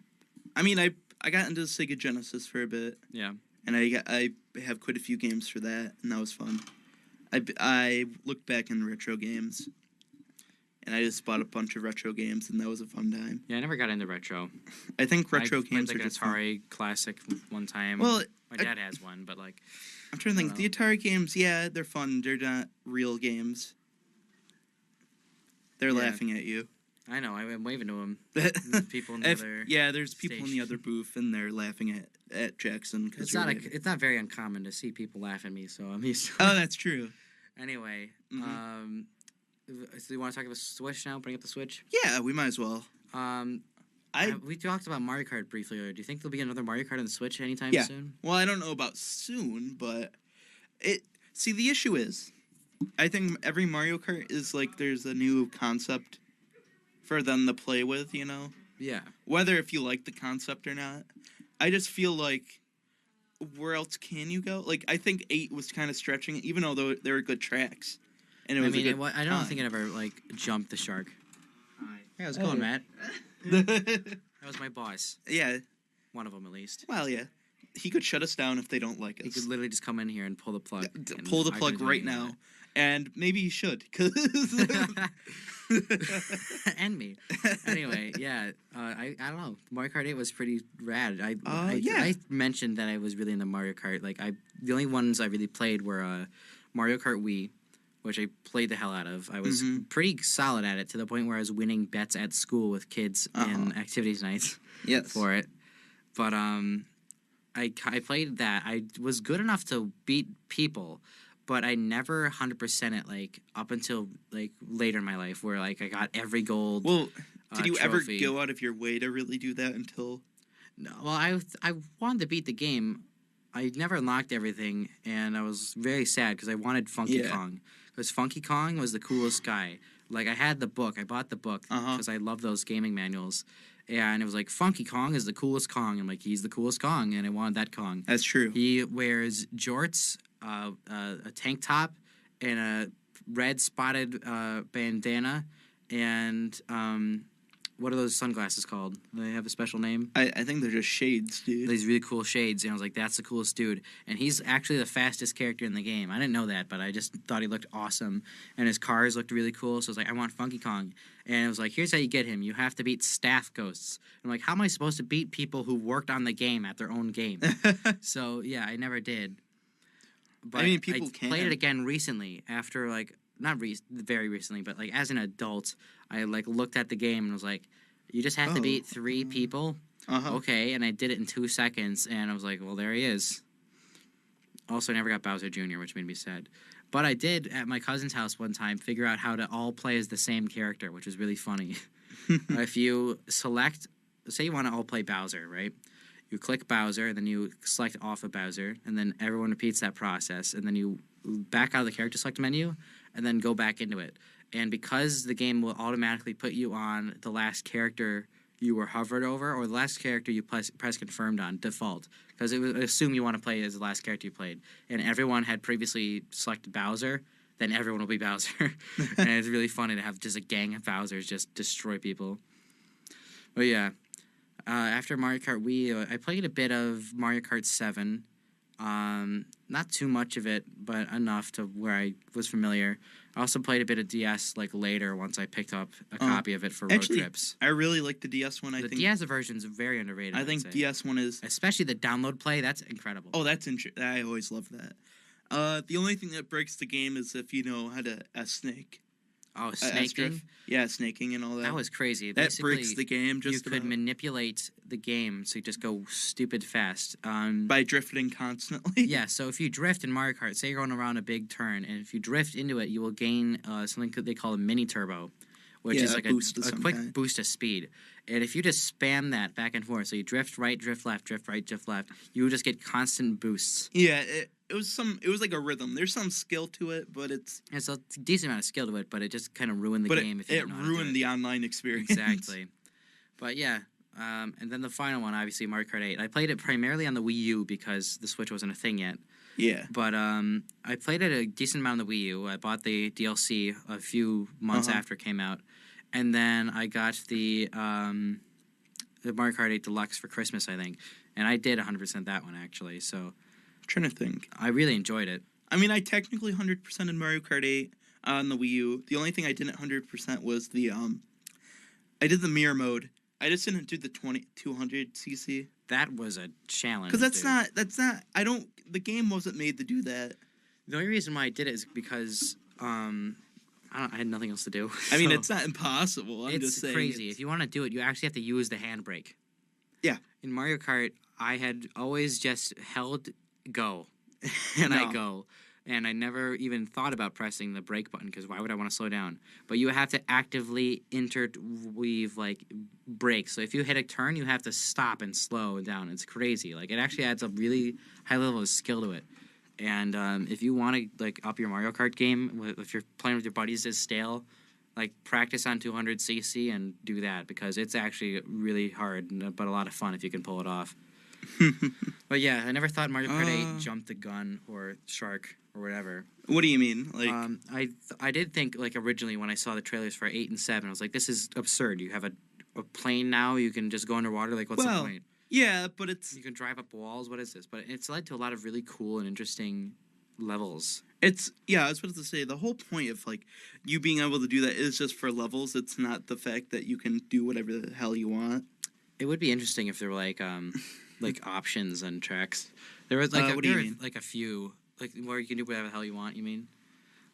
mean, I got into the Sega Genesis for a bit. Yeah. And I have quite a few games for that, and that was fun. I looked back in retro games. And I just bought a bunch of retro games, and that was a fun time. Yeah, I never got into retro. I think retro games are just Atari Classic one time. Well, my dad has one, but like... I'm trying to think. The Atari games, yeah, they're fun. They're not real games. They're laughing at you. I know. I'm waving to them. People in the other there's people in the other booth, and they're laughing at Jackson. It's not very uncommon to see people laugh at me, so I'm used to it. Oh, that's true. Anyway, so you want to talk about the Switch now? Bring up the Switch? Yeah, we might as well. We talked about Mario Kart briefly earlier. Do you think there'll be another Mario Kart on the Switch anytime soon? Well, I don't know about soon, but the issue is, I think every Mario Kart is like there's a new concept for them to play with, you know? Yeah. Whether if you like the concept or not. I just feel like, where else can you go? Like, I think 8 was kind of stretching it, even though there were good tracks. And I don't think it ever, like, jumped the shark. Hi. Hey, how's it going, Matt? That was my boss. Yeah. One of them, at least. Well, yeah. He could shut us down if they don't like us. He could literally just come in here and pull the plug. Pull the plug right now. And maybe he should, because... and me. Anyway, yeah. I don't know. Mario Kart 8 was pretty rad. I mentioned that I was really into Mario Kart. Like, the only ones I really played were Mario Kart Wii, which I played the hell out of. I was pretty solid at it, to the point where I was winning bets at school with kids in activities nights for it. But I played that. I was good enough to beat people, but I never 100% it, like, up until, like, later in my life, where, like, I got every gold did you trophy. ever go out of your way to really do that until... No, well, I wanted to beat the game. I never unlocked everything, and I was very sad, because I wanted Funky Kong. Because Funky Kong was the coolest guy. Like, I had the book. I bought the book, because I love those gaming manuals. And it was like, Funky Kong is the coolest Kong. I'm like, he's the coolest Kong, and I wanted that Kong. That's true. He wears jorts, a tank top, and a red spotted bandana, and what are those sunglasses called? Do they have a special name? I think they're just shades, dude. These really cool shades, and I was like, that's the coolest dude. And he's actually the fastest character in the game. I didn't know that, but I just thought he looked awesome. And his cars looked really cool, so I was like, I want Funky Kong. And it was like, here's how you get him. You have to beat staff ghosts. I'm like, how am I supposed to beat people who worked on the game at their own game? So, yeah, I never did. But I played it again recently, after, like, not very recently, but, like, as an adult, I, like, looked at the game and was like, you just have to beat 3 people? Okay, and I did it in 2 seconds, and I was like, well, there he is. Also, I never got Bowser Jr., which made me sad. But I did, at my cousin's house one time, figure out how to all play as the same character, which was really funny. If you select, say you want to all play Bowser, right? You click Bowser, and then you select off of Bowser, and then everyone repeats that process, and then you back out of the character select menu, and then go back into it. And because the game will automatically put you on the last character you were hovered over, or the last character you press confirmed on, default, because it would assume you want to play as the last character you played, and everyone had previously selected Bowser, then everyone will be Bowser. And it's really funny to have just a gang of Bowsers just destroy people. But yeah, after Mario Kart Wii, I played a bit of Mario Kart 7. Not too much of it, but enough to where I was familiar. I also played a bit of DS later once I picked up a copy of it for road trips. I really like the DS one. The DS version is very underrated. I think DS one is... Especially the download play, that's incredible. Oh, that's interesting. I always love that. The only thing that breaks the game is if you know how to snake. Oh, snaking? Yeah, snaking and all that. That was crazy. That breaks the game just You could manipulate the game so you just go stupid fast. By drifting constantly? Yeah, so if you drift in Mario Kart, say you're going around a big turn, and if you drift into it, you will gain something they call a mini turbo, which is like a quick boost of speed. And if you just spam that back and forth, so you drift right, drift left, drift right, drift left, you will just get constant boosts. Yeah, it was like a rhythm. There's some skill to it, but it's a decent amount of skill to it, but it just kind of ruined the game. It ruined the online experience. Exactly. But yeah, and then the final one, obviously Mario Kart 8. I played it primarily on the Wii U because the Switch wasn't a thing yet. Yeah. But I played it a decent amount on the Wii U. I bought the DLC a few months after it came out, and then I got the Mario Kart 8 Deluxe for Christmas, I think, and I did 100% that one actually. So. Trying to think. I really enjoyed it. I mean, I technically 100% in Mario Kart 8 on the Wii U. The only thing I didn't 100% was the I did the mirror mode. I just didn't do the 200cc. That was a challenge. Because that's not. The game wasn't made to do that. The only reason why I did it is because I had nothing else to do. I mean, it's not impossible. I'm just saying. It's crazy. If you want to do it, you actually have to use the handbrake. Yeah. In Mario Kart, I had always just held go, and I go, and I never even thought about pressing the brake button because why would I want to slow down? But you have to actively interweave like brakes. So if you hit a turn, you have to stop and slow down. It's crazy. Like it actually adds a really high level of skill to it. And if you want to like up your Mario Kart game, if you're playing with your buddies as stale, like practice on 200cc and do that because it's actually really hard, but a lot of fun if you can pull it off. But yeah, I never thought Mario Kart 8 jumped the gun or shark or whatever. What do you mean? Like I did think like originally when I saw the trailers for 8 and 7, I was like, this is absurd. You have a plane now, you can just go underwater. Like, what's the point? Yeah, but you can drive up walls. What is this? But it's led to a lot of really cool and interesting levels. I was supposed to say the whole point of like you being able to do that is just for levels. It's not the fact that you can do whatever the hell you want. It would be interesting if there were like options and tracks. There was like what do you mean? Like a few like where you can do whatever the hell you want. You mean?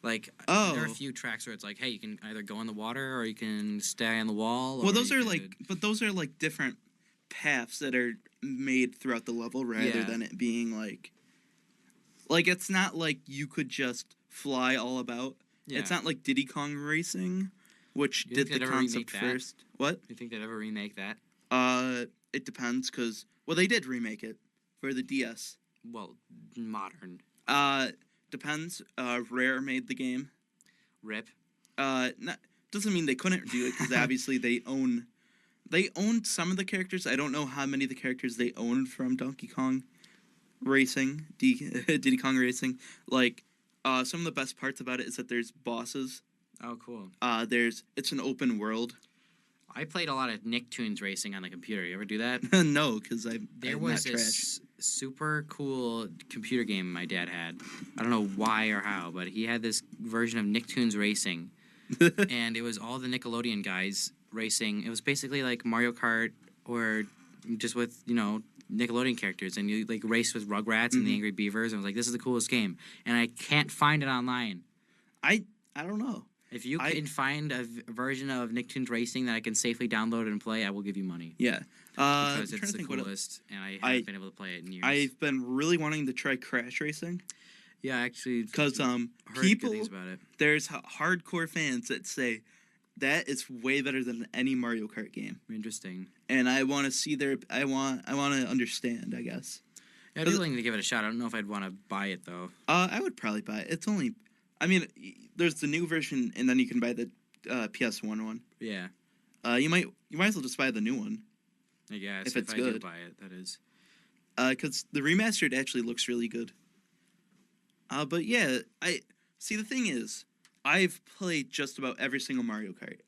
Like there are a few tracks where it's like, hey, you can either go in the water or you can stay on the wall. Well, those are like different paths that are made throughout the level rather than it being like it's not like you could just fly all about. Yeah. It's not like Diddy Kong Racing, which did the concept first. What? Do you think they'd ever remake that? It depends because they did remake it for the DS. Well, modern. Depends. Rare made the game. RIP. Doesn't mean they couldn't do it because obviously they owned some of the characters. I don't know how many of the characters they owned from Donkey Kong Racing, Diddy Kong Racing. Like, some of the best parts about it is that there's bosses. Oh, cool. It's an open world. I played a lot of Nicktoons Racing on the computer. You ever do that? No, because there was this super cool computer game my dad had. I don't know why or how, but he had this version of Nicktoons Racing, and it was all the Nickelodeon guys racing. It was basically like Mario Kart, or just with Nickelodeon characters, and you like race with Rugrats and the Angry Beavers. And I was like, this is the coolest game, and I can't find it online. I don't know. If you can find a version of Nicktoons Racing that I can safely download and play, I will give you money. Yeah. Because it's the coolest, and I haven't been able to play it in years. I've been really wanting to try Crash Racing. Yeah, actually. Because heard good things about it. There's hardcore fans that say that is way better than any Mario Kart game. Interesting. And I want to see I want to understand, I guess. Yeah, I'd be willing to give it a shot. I don't know if I'd want to buy it though. I would probably buy it. It's only, I mean, there's the new version, and then you can buy the PS1 one. Yeah. You might as well just buy the new one. I guess if it's I good. do buy it, that is. Because the remastered actually looks really good. But yeah, the thing is, I've played just about every single Mario Kart.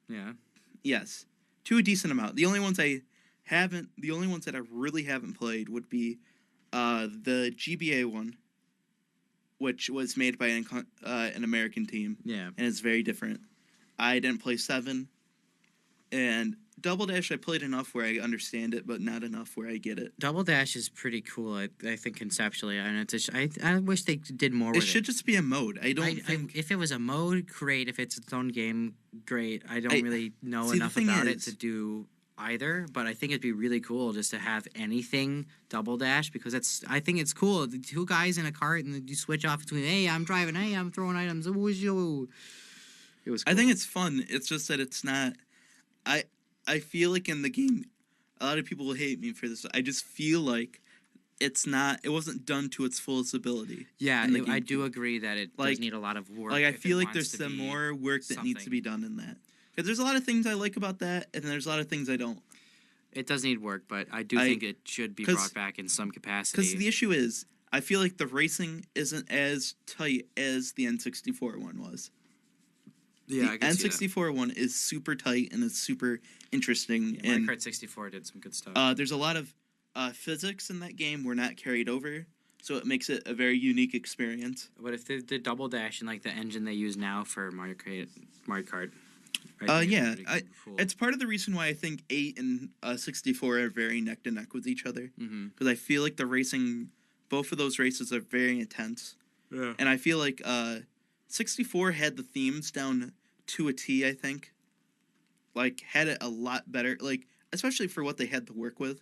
Yeah. Yes, to a decent amount. The only ones that I really haven't played would be the GBA one, which was made by an American team. Yeah. And it's very different. I didn't play 7, and Double Dash I played enough where I understand it, but not enough where I get it. Double Dash is pretty cool, I think, conceptually, and I wish they did more with it. It should just be a mode. I think... if it was a mode, great. If it's its own game, great. I don't really know enough about it to do either, but I think it'd be really cool just to have anything Double Dash, because I think it's cool. The two guys in a cart, and you switch off between, hey, I'm driving, hey, I'm throwing items. It was cool. I think it's fun. It's just that it's not... I feel like in the game, a lot of people will hate me for this. I just feel like it wasn't done to its fullest ability. Yeah, I do agree that it does need a lot of work. Like, I feel like there's some more work that needs to be done in that. Because there's a lot of things I like about that, and there's a lot of things I don't. It does need work, but I do think it should be brought back in some capacity. Because the issue is, I feel like the racing isn't as tight as the N64 one was. Yeah, the N64 one is super tight and it's super interesting. Yeah, Mario Kart 64 did some good stuff. There's a lot of physics in that game were not carried over, so it makes it a very unique experience. But if they did Double Dash and like the engine they use now for Mario Kart, it's part of the reason why I think 8 and 64 are very neck to neck with each other. Because I feel like the racing, both of those races are very intense. Yeah, and I feel like 64 had the themes down to a T, I think. Like, had it a lot better, like, especially for what they had to work with.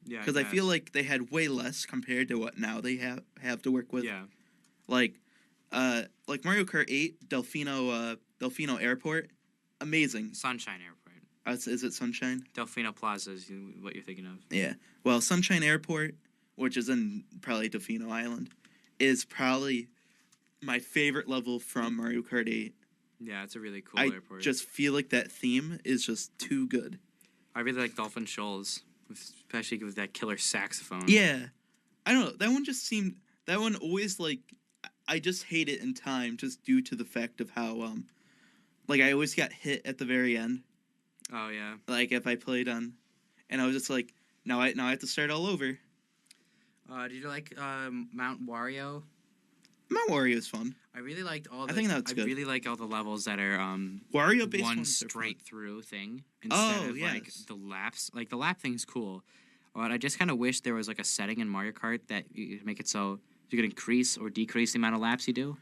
Yeah, because I feel like they had way less compared to what now they have to work with. Yeah, like Mario Kart 8, Delfino Airport, amazing. Sunshine Airport. Is it Sunshine? Delfino Plaza is what you're thinking of. Yeah. Well, Sunshine Airport, which is in probably Delfino Island, is probably my favorite level from Mario Kart 8. Yeah, it's a really cool airport. I just feel like that theme is just too good. I really like Dolphin Shoals, especially with that killer saxophone. Yeah. I don't know. That one always, like, I just hate it in time just due to the fact of how, I always got hit at the very end. Oh, yeah. Like, if I played on, and I was just like, now I have to start all over. Did you like Mount Wario? Mount Wario is fun. I really liked all. I think that's good. I really like all the levels that are Wario-based one straight through thing instead of like the laps. Like the lap thing's cool, but I just kind of wish there was like a setting in Mario Kart that you make it so you could increase or decrease the amount of laps you do.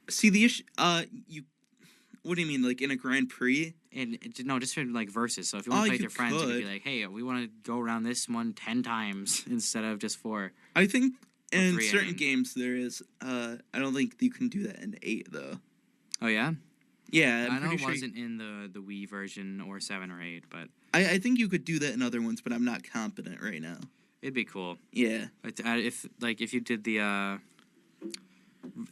See the issue. What do you mean, like in a Grand Prix? And no, just for like versus. So if you want to play with your friends, you could be like, "Hey, we want to go around this one 10 times instead of just 4." I think. In certain games, there is. I don't think you can do that in 8, though. Oh, yeah? Yeah, I know it wasn't in the Wii version or 7 or 8, but... I think you could do that in other ones, but I'm not confident right now. It'd be cool. Yeah. If you did the...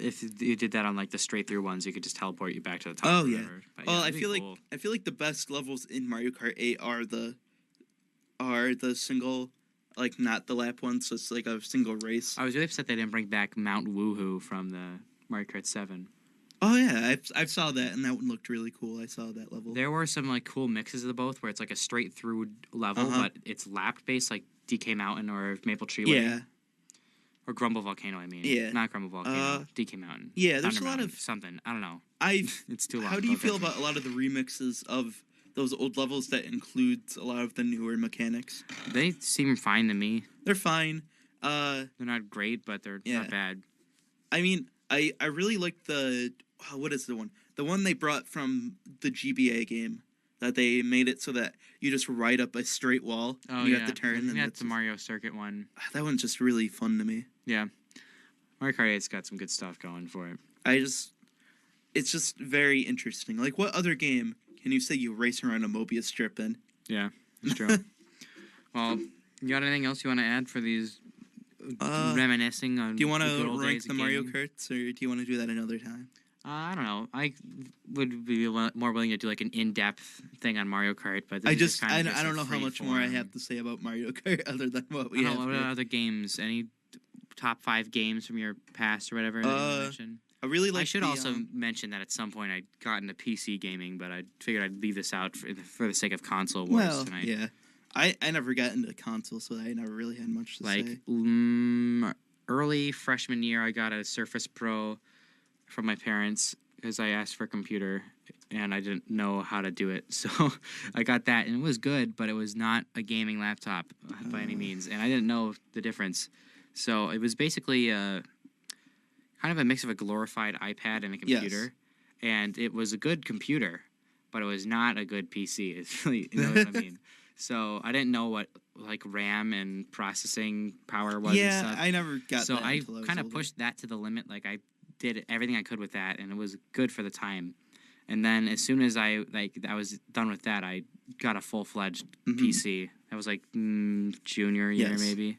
If you did that on, like, the straight-through ones, you could just teleport you back to the top. Oh, yeah. But, well, I feel like the best levels in Mario Kart 8 are the single... Like, not the lap ones, so it's like a single race. I was really upset they didn't bring back Mount Woohoo from the Mario Kart 7. Oh, yeah, I saw that, and that one looked really cool. I saw that level. There were some, like, cool mixes of the both, where it's, like, a straight-through level, but it's lap-based, like DK Mountain or Maple Tree Way. Yeah. Or Grumble Volcano, I mean. Yeah. Not Grumble Volcano, DK Mountain. Yeah, there's Thunder a lot Mountain, of... something. I don't know. It's too long. How do you feel about a lot of the remixes of... those old levels that includes a lot of the newer mechanics? They seem fine to me. They're fine. They're not great, but they're not bad. I mean, I really like the... what is the one? The one they brought from the GBA game. That they made it so that you just ride up a straight wall. Oh, and you have to turn. And that's the Mario Circuit one. That one's just really fun to me. Yeah. Mario Kart 8's got some good stuff going for it. it's just very interesting. Like, what other game can you say you race around a Mobius strip in? Yeah, it's true. Well, you got anything else you want to add for these reminiscing on? Do you want to rank the Mario Karts, or do you want to do that another time? I don't know. I would be more willing to do like an in-depth thing on Mario Kart, but I don't know how much more I have to say about Mario Kart other than what we have. What other games? Any top 5 games from your past or whatever that you want to mention? I really like. I should also mention that at some point I got into PC gaming, but I figured I'd leave this out for the sake of console wars tonight. Yeah, I never got into console, so I never really had much to say. Early freshman year, I got a Surface Pro from my parents because I asked for a computer and I didn't know how to do it, so I got that, and it was good, but it was not a gaming laptop by any means, and I didn't know the difference. So it was basically kind of a mix of a glorified iPad and a computer, and it was a good computer, but it was not a good PC. It's really, you know what I mean? So I didn't know what like RAM and processing power was. Yeah, and stuff. I never got. So I kind of pushed that to the limit. Like I did everything I could with that, and it was good for the time. And then as soon as I was done with that, I got a full-fledged PC. That was like junior year maybe.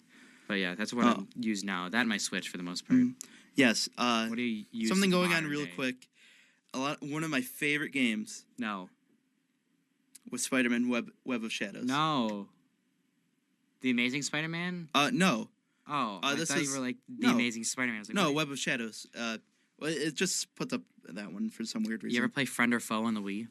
But yeah, that's what I use now. That and my Switch for the most part. Yes. What do you use? Something going on real quick. One of my favorite games. No. Was Spider-Man Web of Shadows. No. The Amazing Spider-Man? No. Oh, I thought you were like The Amazing Spider-Man. I was like, no, Web of Shadows. Well, it just puts up that one for some weird reason. You ever play Friend or Foe on the Wii?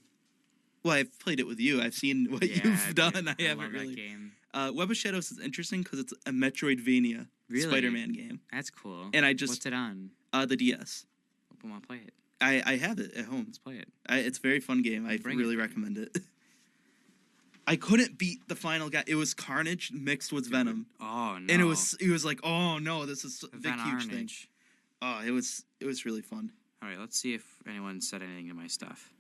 Well, I've played it with you. I've seen what you've done. I haven't really. That game. Web of Shadows is interesting because it's a Metroidvania Spider-Man game. That's cool. And what's it on? The DS. I want to play it. I have it at home. Let's play it. It's a very fun game. I really recommend it. I couldn't beat the final guy. It was Carnage mixed with Venom. Oh no! And it was like, oh no, this is a big huge thing. Oh, it was really fun. All right, let's see if anyone said anything to my stuff.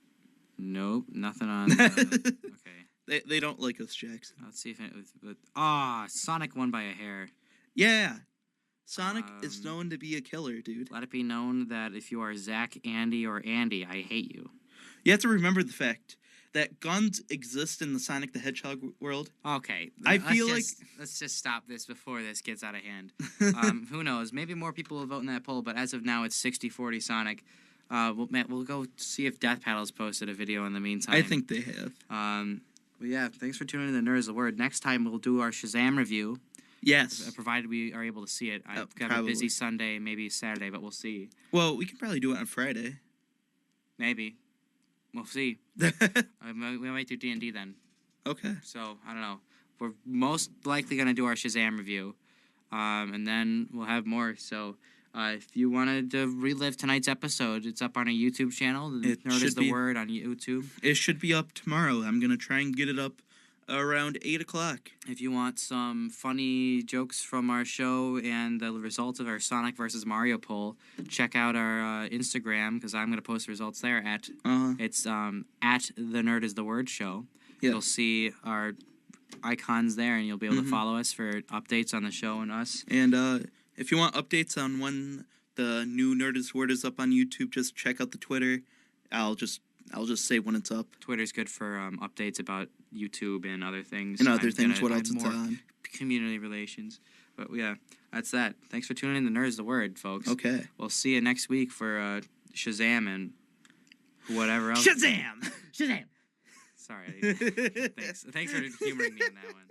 Nope, nothing on. Okay. They don't like us, Jackson. Let's see if it was. Sonic won by a hair. Yeah. Sonic is known to be a killer, dude. Let it be known that if you are Zach, Andy, or Andy, I hate you. You have to remember the fact that guns exist in the Sonic the Hedgehog world. Okay. Let's just stop this before this gets out of hand. Who knows? Maybe more people will vote in that poll, but as of now, it's 60-40 Sonic. We'll go see if Death Paddle's posted a video in the meantime. I think they have. But yeah, thanks for tuning in to Nerds of the Word. Next time, we'll do our Shazam review. Yes. Provided we are able to see it. I've got a busy Sunday, maybe Saturday, but we'll see. Well, we can probably do it on Friday. Maybe. We'll see. We might do D&D then. Okay. So, I don't know. We're most likely going to do our Shazam review. And then we'll have more. So, if you wanted to relive tonight's episode, it's up on our YouTube channel. Nerd is the Word on YouTube. It should be up tomorrow. I'm going to try and get it up around 8 o'clock. If you want some funny jokes from our show and the results of our Sonic versus Mario poll, check out our Instagram, because I'm going to post the results there it's at the Nerd is the Word show. Yeah. You'll see our icons there, and you'll be able to follow us for updates on the show and us. And if you want updates on when the new Nerd is the Word is up on YouTube, just check out the Twitter. I'll just say when it's up. Twitter's good for updates about YouTube and other things. And other things, what else it's on. Community relations. But yeah, that's that. Thanks for tuning in to Nerds the Word, folks. Okay. We'll see you next week for Shazam and whatever else. Shazam! Shazam! Sorry. Thanks for humoring me in that one.